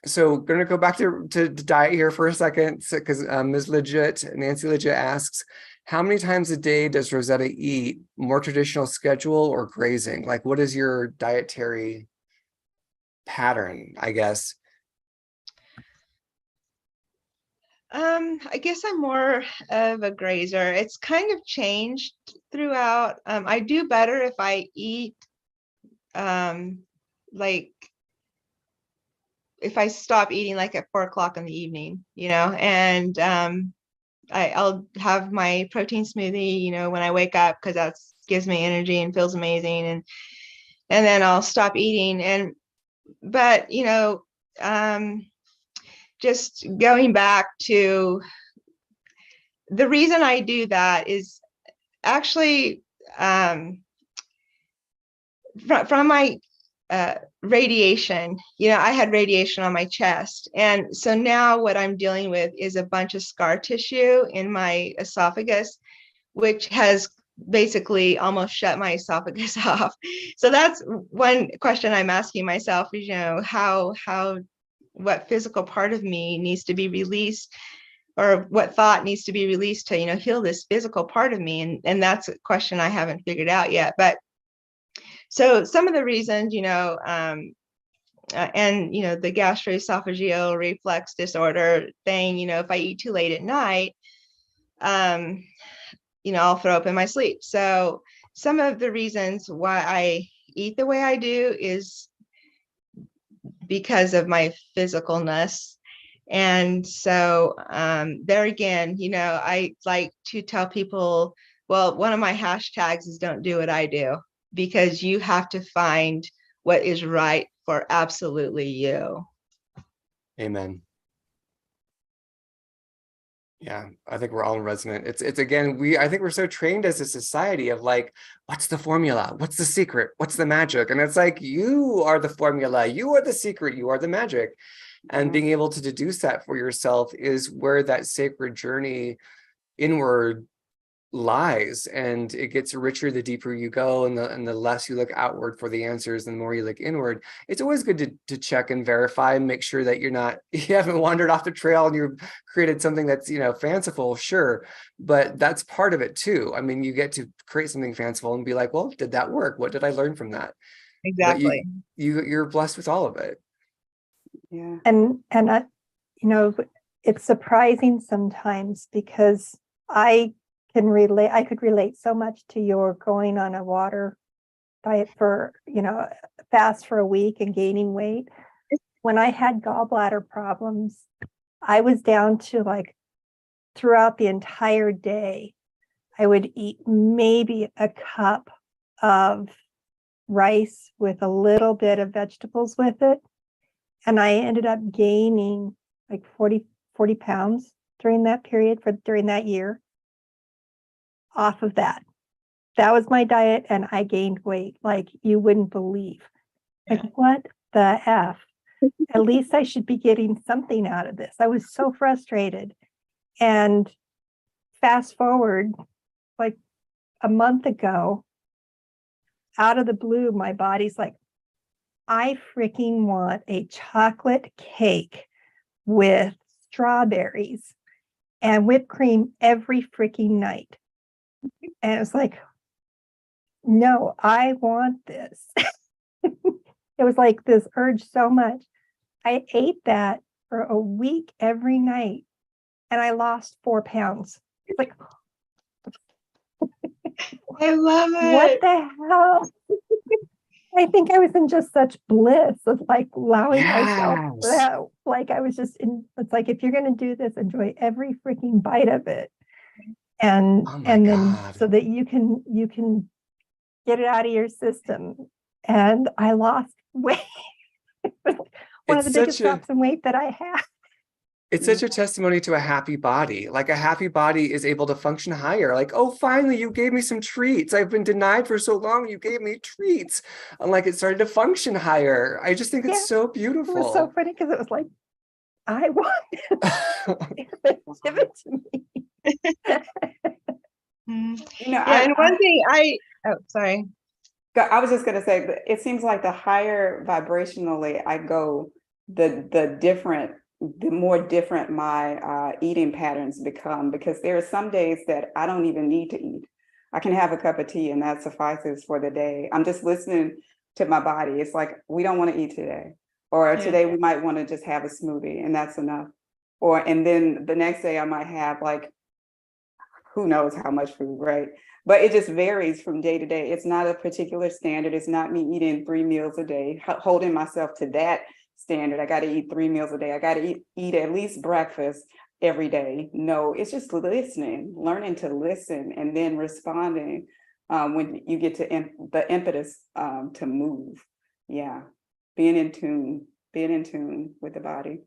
So going to go back to diet here for a second, because Nancy Legit asks, how many times a day does Rosetta eat? More traditional schedule or grazing? Like, what is your dietary pattern, I guess? I guess I'm more of a grazer. It's kind of changed throughout. I do better if I eat, like if I stop eating like at 4 o'clock in the evening, and I'll have my protein smoothie, when I wake up, because that gives me energy and feels amazing, and then I'll stop eating. But just going back to the reason I do that is actually, from my radiation, I had radiation on my chest. And so now what I'm dealing with is a bunch of scar tissue in my esophagus, which has basically almost shut my esophagus off. So that's one question I'm asking myself is, what physical part of me needs to be released, or what thought needs to be released to, heal this physical part of me. And that's a question I haven't figured out yet. But so some of the reasons, and the gastroesophageal reflux disorder thing, if I eat too late at night, I'll throw up in my sleep. So some of the reasons why I eat the way I do is because of my physicalness. And so there again, I like to tell people, well, one of my hashtags is don't do what I do, because you have to find what is right for absolutely you. Amen. Yeah, I think we're all in resonant. It's again, I think we're so trained as a society of like, what's the formula? What's the secret? What's the magic? And it's like, you are the formula, you are the secret, you are the magic. And being able to deduce that for yourself is where that sacred journey inward lies, and it gets richer the deeper you go, and the less you look outward for the answers, and the more you look inward. It's always good to check and verify and make sure that you haven't wandered off the trail and you've created something that's fanciful, sure, but that's part of it too. I mean, you get to create something fanciful and be like, well, did that work? What did I learn from that? Exactly. But you're blessed with all of it. Yeah. And I, it's surprising sometimes, because I could relate so much to your going on a water diet for, fast for a week and gaining weight. When I had gallbladder problems, I was down to like, throughout the entire day, I would eat maybe a cup of rice with a little bit of vegetables with it. And I ended up gaining like 40 pounds during that period, during that year, off of that. That was my diet, and I gained weight like you wouldn't believe. Like, what the F? At least I should be getting something out of this. I was so frustrated. And fast forward, like a month ago, out of the blue, my body's like, I freaking want a chocolate cake with strawberries and whipped cream every freaking night. And it's like, no, I want this. It was like this urge so much. I ate that for a week every night, and I lost 4 pounds. It's like, I love it. What the hell? I think I was in just such bliss of like allowing myself that, like I was just in, it's like, if you're going to do this, enjoy every freaking bite of it. And then so that you can get it out of your system. And I lost weight. One of the biggest drops in weight that I had. It's such a testimony to a happy body. Like, a happy body is able to function higher. Like, oh, finally, you gave me some treats. I've been denied for so long. You gave me treats. And like, it started to function higher. I just think it's so beautiful. It was so funny because it was like, I want it. Give it to me. And one thing sorry. I was just going to say, it seems like the higher vibrationally I go, the more different my eating patterns become, because there are some days that I don't even need to eat. I can have a cup of tea and that suffices for the day. I'm just listening to my body. It's like, we don't want to eat today, or today we might want to just have a smoothie and that's enough. And then the next day I might have like, who knows how much food, right? But it just varies from day to day. It's not a particular standard. It's not me eating 3 meals a day, holding myself to that standard. I got to eat 3 meals a day. I got to eat at least breakfast every day. No, it's just listening, learning to listen, and then responding when you get to the impetus to move. Yeah, being in tune with the body.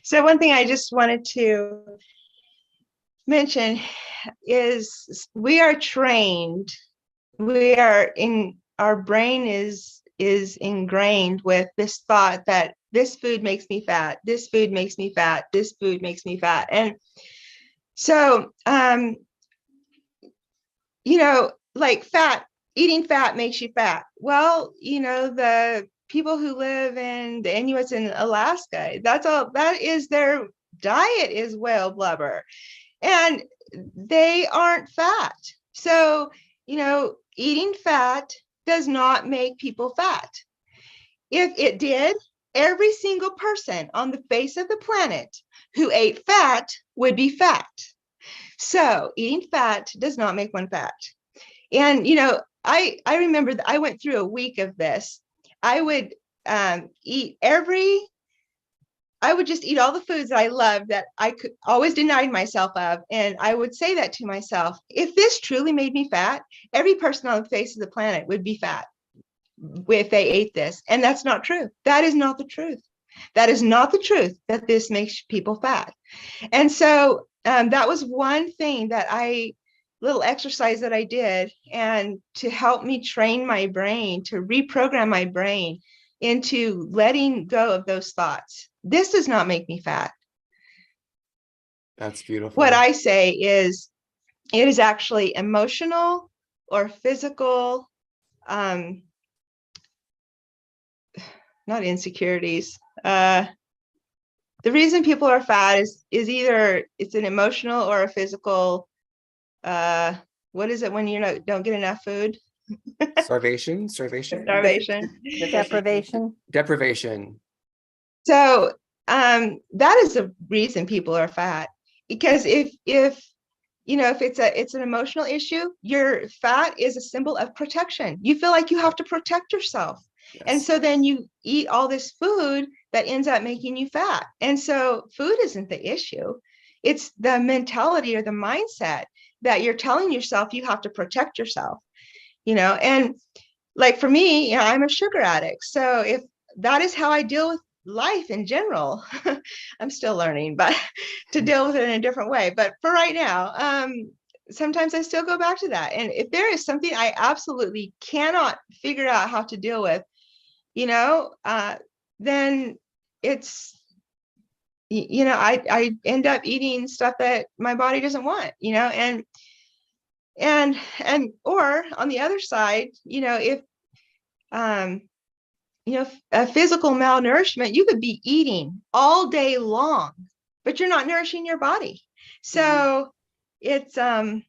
So one thing I just wanted to mention is we are trained. We are in our brain is ingrained with this thought that this food makes me fat, this food makes me fat, this food makes me fat. And so like eating fat makes you fat. Well, the people who live in the Inuits in Alaska, that is their diet is whale blubber, and they aren't fat. So, eating fat does not make people fat. If it did, every single person on the face of the planet who ate fat would be fat. So eating fat does not make one fat. And, I remember that I went through a week of this. I would I would just eat all the foods that I loved that I could always denied myself of. And I would say that to myself, if this truly made me fat, every person on the face of the planet would be fat if they ate this. And that's not true. That is not the truth. That is not the truth, that this makes people fat. And so that was one thing little exercise that I did, and to help me train my brain, to reprogram my brain into letting go of those thoughts. This does not make me fat. That's beautiful. What I say is, it is actually emotional or physical, not insecurities. The reason people are fat is either it's an emotional or a physical, what is it when you don't get enough food? Starvation. Deprivation. So that is the reason people are fat. Because if it's an emotional issue, your fat is a symbol of protection. You feel like you have to protect yourself. Yes. And so then you eat all this food that ends up making you fat. And so food isn't the issue. It's the mentality or the mindset that you're telling yourself you have to protect yourself, and like for me, I'm a sugar addict. So if that is how I deal with life in general, I'm still learning, but to deal with it in a different way. But for right now, sometimes I still go back to that. And if there is something I absolutely cannot figure out how to deal with, then it's, I end up eating stuff that my body doesn't want, and or on the other side, if a physical malnourishment, you could be eating all day long, but you're not nourishing your body. So it's and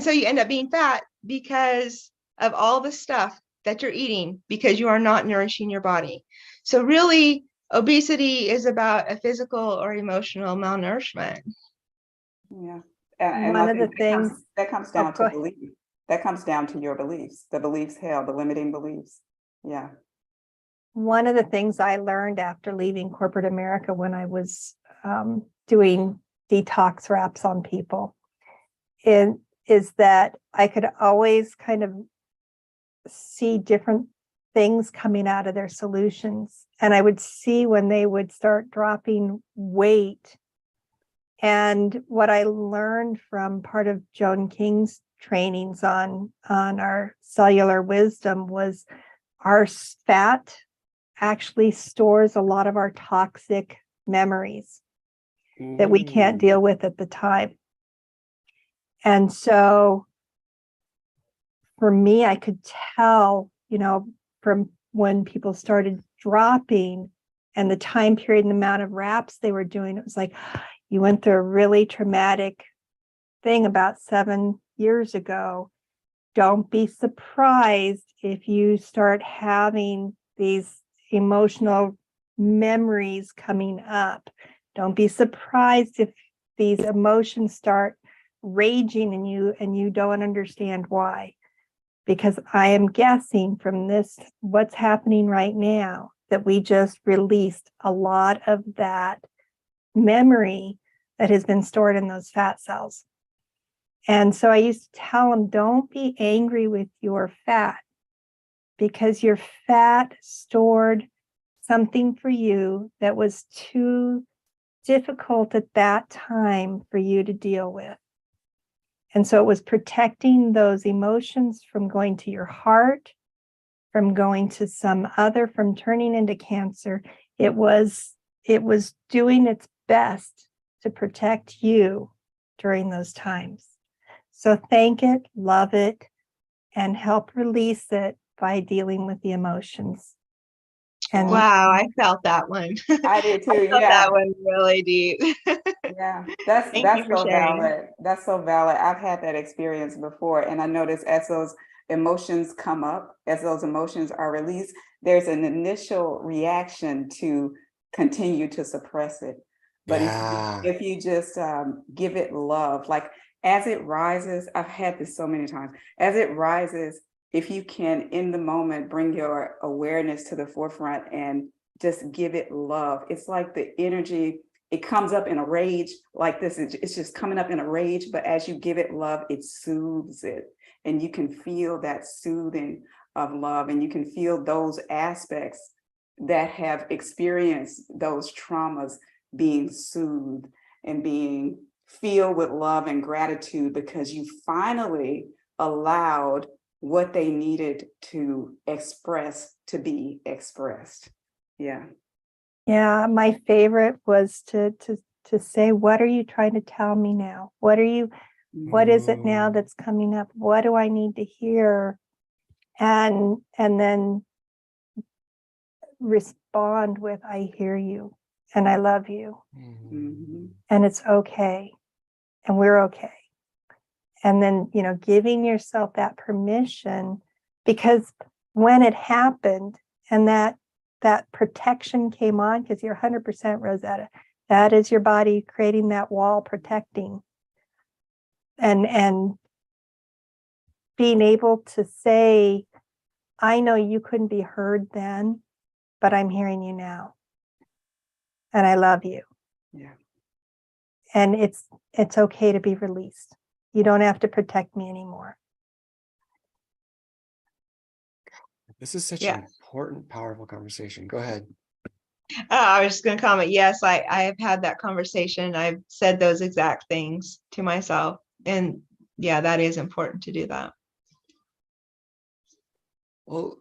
so you end up being fat because of all the stuff that you're eating, because you are not nourishing your body. So really, obesity is about a physical or emotional malnourishment. Yeah. And One I of the think things that comes down go to ahead. belief. That comes down to your beliefs, the beliefs held, the limiting beliefs. Yeah. One of the things I learned after leaving corporate America when I was doing detox wraps on people is that I could always kind of see different things coming out of their solutions. And I would see when they would start dropping weight. And what I learned from part of Joan King's trainings on our cellular wisdom was our fat actually stores a lot of our toxic memories that we can't deal with at the time. And so for me, I could tell, from when people started dropping and the time period and the amount of wraps they were doing, it was like, you went through a really traumatic thing about 7 years ago. Don't be surprised if you start having these emotional memories coming up. Don't be surprised if these emotions start raging in you and you don't understand why. Because I am guessing from this, what's happening right now, that we just released a lot of that memory that has been stored in those fat cells. And so I used to tell them, don't be angry with your fat, because your fat stored something for you that was too difficult at that time for you to deal with. And so it was protecting those emotions from going to your heart, from going to some other, from turning into cancer. It was doing its best to protect you during those times. So thank it, love it, and help release it by dealing with the emotions. And Wow, I felt that one. I did too. I felt Yeah. that one really deep. Yeah, that's Thank you for so sharing. valid. That's so valid. I've had that experience before, and I notice as those emotions come up, as those emotions are released, there's an initial reaction to continue to suppress it. But Yeah. if you just give it love, like as it rises, I've had this so many times. As it rises, if you can, in the moment, bring your awareness to the forefront and just give it love. It's like the energy. It comes up in a rage like this. It's just coming up in a rage, but as you give it love, it soothes it. And you can feel that soothing of love, and you can feel those aspects that have experienced those traumas being soothed and being filled with love and gratitude, because you finally allowed what they needed to express to be expressed. Yeah. yeah, my favorite was to say, what are you trying to tell me now? What is it now that's coming up? What do I need to hear? And then respond with, I hear you and I love you. Mhm. And it's okay. And we're okay. And then, giving yourself that permission, because when it happened and that protection came on, because you're 100% Rosetta, that is your body creating that wall protecting. And being able to say, I know you couldn't be heard then, but I'm hearing you now. And I love you. Yeah. And it's okay to be released. You don't have to protect me anymore. This is such Yeah. an important, powerful conversation. Go ahead. I was just going to comment. Yes, I have had that conversation. I've said those exact things to myself. And yeah, that is important to do that. Well,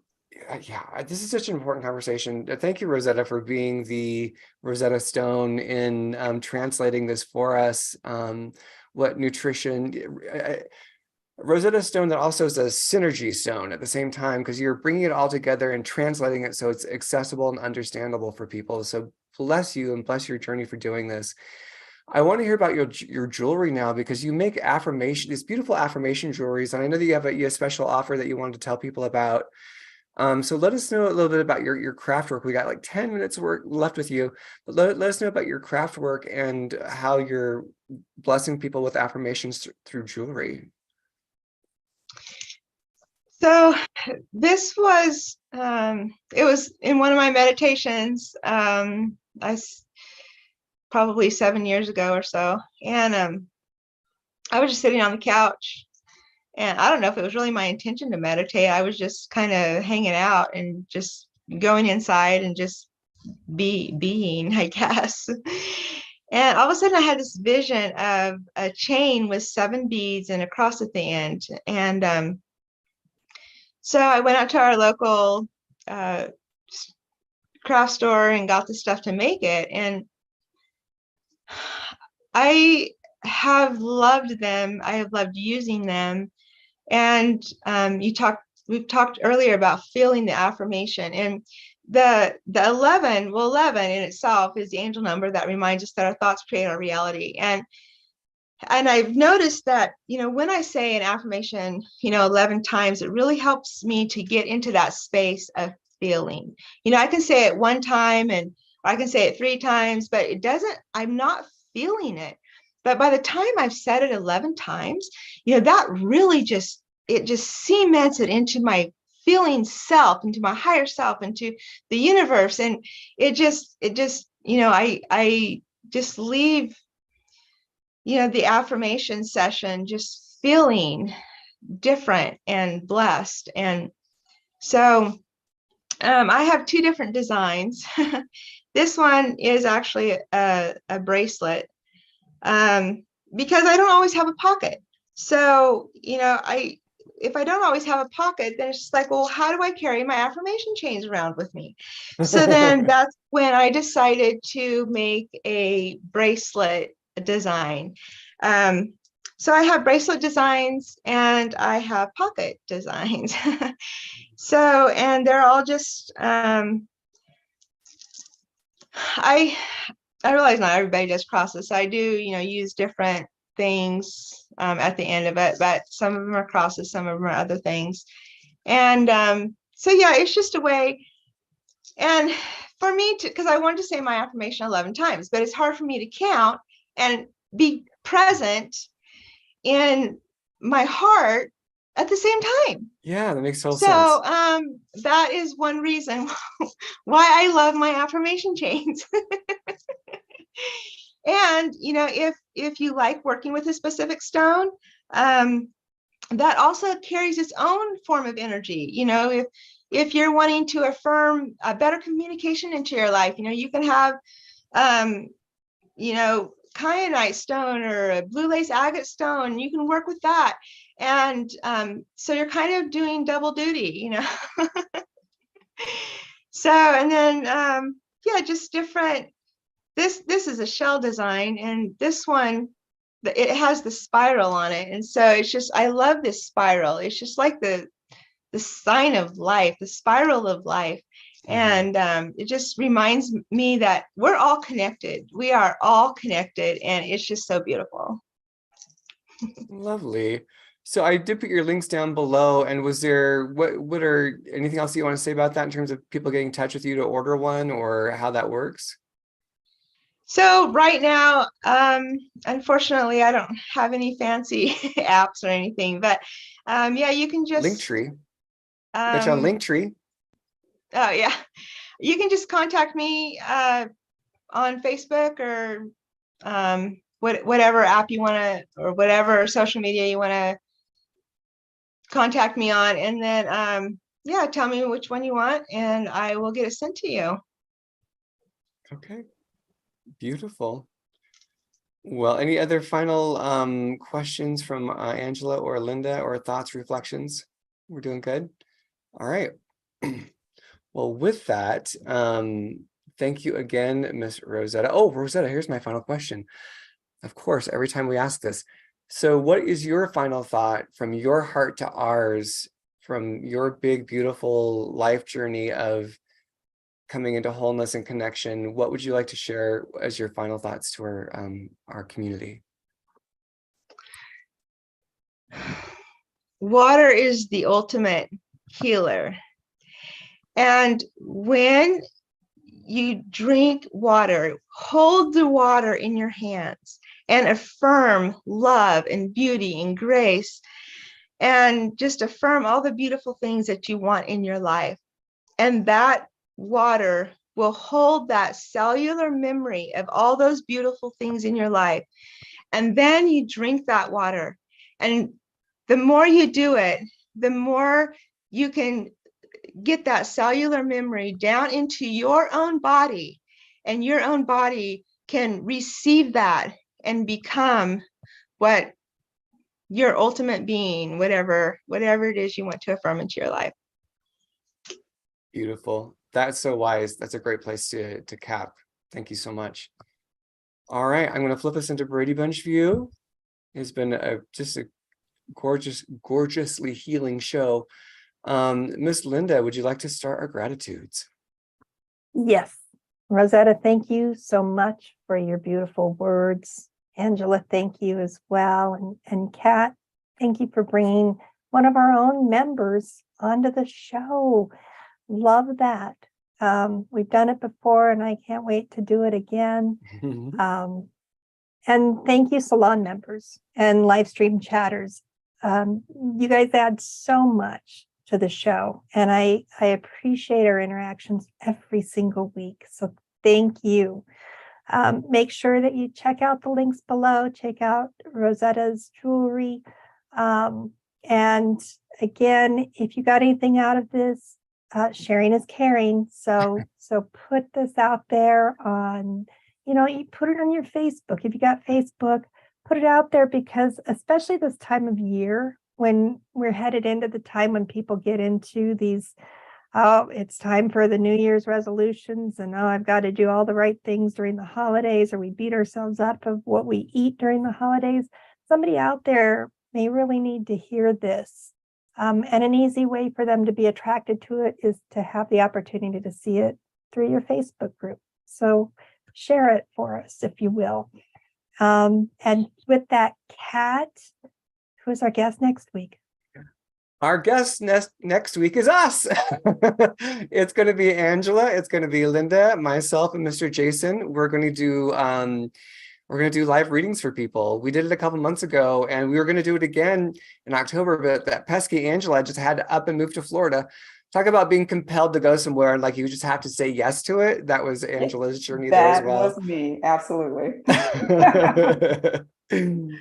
yeah, this is such an important conversation. Thank you, Rosetta, for being the Rosetta Stone in translating this for us. What nutrition, Rosetta Stone that also is a synergy stone at the same time, because you're bringing it all together and translating it so it's accessible and understandable for people. So bless you and bless your journey for doing this. I want to hear about your jewelry now, because you make these beautiful affirmation jewelries, and I know that you have a special offer that you wanted to tell people about. So let us know a little bit about your craft work. We got like 10 minutes left with you, but let us know about your craft work and how you're blessing people with affirmations through jewelry. So this was, it was in one of my meditations, probably 7 years ago or so. And I was just sitting on the couch, and I don't know if it was really my intention to meditate. I was just kind of hanging out and just going inside and just being, I guess. And all of a sudden I had this vision of a chain with 7 beads and a cross at the end. And so I went out to our local craft store and got the stuff to make it. And I have loved them. I have loved using them. And we've talked earlier about feeling the affirmation, and the 11 in itself is the angel number that reminds us that our thoughts create our reality. And I've noticed that, when I say an affirmation, 11 times, it really helps me to get into that space of feeling. I can say it one time and I can say it 3 times, but I'm not feeling it. But by the time I've said it 11 times, that really just cements it into my feeling self, into my higher self, into the universe. And I just leave, the affirmation session just feeling different and blessed. And so I have 2 different designs. this one is actually a bracelet, because I don't always have a pocket. So, you know, if I don't always have a pocket, then it's just like, well, how do I carry my affirmation chains around with me? So then that's when I decided to make a bracelet design. So I have bracelet designs and I have pocket designs. So, and they're all just, I realize not everybody does crosses. So I do, you know, use different things at the end of it, but some of them are crosses, some of them are other things. And so, yeah, it's just a way. And for me to, because I wanted to say my affirmation 11 times, but it's hard for me to count and be present in my heart at the same time. Yeah, that makes total So sense. that is one reason why I love my affirmation chains. And, you know, if you like working with a specific stone, that also carries its own form of energy. You know, if you're wanting to affirm a better communication into your life, you know, you can have, you know, kyanite stone or a blue lace agate stone. You can work with that. And so you're kind of doing double duty, you know. So, and then, yeah, just different. This is a shell design, and this one, it has the spiral on it. And so it's just, I love this spiral. It's just like the sign of life, the spiral of life. And it just reminds me that we're all connected. We are all connected, and it's just so beautiful. Lovely. So I did put your links down below, and was there, what are anything else you want to say about that in terms of people getting in touch with you to order one, or how that works? So right now, unfortunately, I don't have any fancy apps or anything, but yeah, you can just Linktree. Got you on Linktree. Oh yeah, you can just contact me on Facebook or whatever app you want to, or whatever social media you want to contact me on, and then yeah, tell me which one you want, and I will get it sent to you. Okay, beautiful. Well, any other final questions from Angela or Linda, or thoughts, reflections? We're doing good. All right. Well, with that, thank you again, Miss Rosetta. Oh, Rosetta, here's my final question. Of course, every time we ask this. So what is your final thought from your heart to ours, from your big, beautiful life journey of coming into wholeness and connection? What would you like to share as your final thoughts to our community? Water is the ultimate healer. And when you drink water, hold the water in your hands and affirm love and beauty and grace, and just affirm all the beautiful things that you want in your life. And that water will hold that cellular memory of all those beautiful things in your life. And then you drink that water. And the more you do it, the more you can get that cellular memory down into your own body, and your own body can receive that and become what your ultimate being, whatever it is you want to affirm into your life. Beautiful. That's so wise. That's a great place to cap. Thank you so much. All right, I'm going to flip us into Brady Bunch view. It's been just a gorgeously healing show. Miss Linda, would you like to start our gratitudes? Yes. Rosetta, thank you so much for your beautiful words. Angela, thank you as well. And Kat, thank you for bringing one of our own members onto the show. Love that. We've done it before, and I can't wait to do it again. And thank you, salon members and live stream chatters. You guys add so much to the show, and I appreciate our interactions every single week. So thank you. Make sure that you check out the links below. Check out Rosetta's jewelry. And again, if you got anything out of this, sharing is caring. So put this out there on, you put it on your Facebook. If you got Facebook, put it out there, because especially this time of year when we're headed into the time when people get into these, oh, it's time for the New Year's resolutions, and oh, I've got to do all the right things during the holidays, or we beat ourselves up of what we eat during the holidays. Somebody out there may really need to hear this. And an easy way for them to be attracted to it is to have the opportunity to see it through your Facebook group. So share it for us, if you will. And with that, Kat, who is our guest next week? Our guest next week is us. It's going to be Angela. It's going to be Linda, myself, and Mr. Jason. We're going to do live readings for people. We did it a couple months ago, and we were going to do it again in October, but that pesky Angela just had to up and move to Florida. Talk about being compelled to go somewhere and like you just have to say yes to it. That was Angela's journey there as well. That was me, absolutely.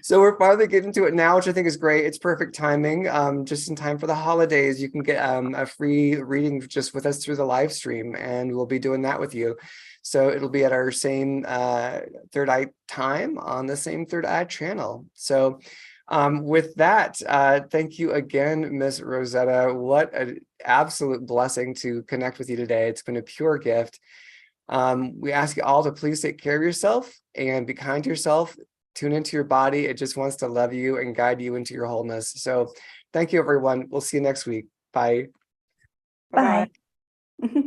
So we're finally getting to it now, which I think is great. It's perfect timing. Just in time for the holidays, you can get a free reading just with us through the live stream, and we'll be doing that with you. So it'll be at our same Third Eye time on the same Third Eye channel. So with that, thank you again, Miss Rosetta. What an absolute blessing to connect with you today. It's been a pure gift. We ask you all to please take care of yourself and be kind to yourself. Tune into your body. It just wants to love you and guide you into your wholeness. So thank you, everyone. We'll see you next week. Bye. Bye. Bye-bye.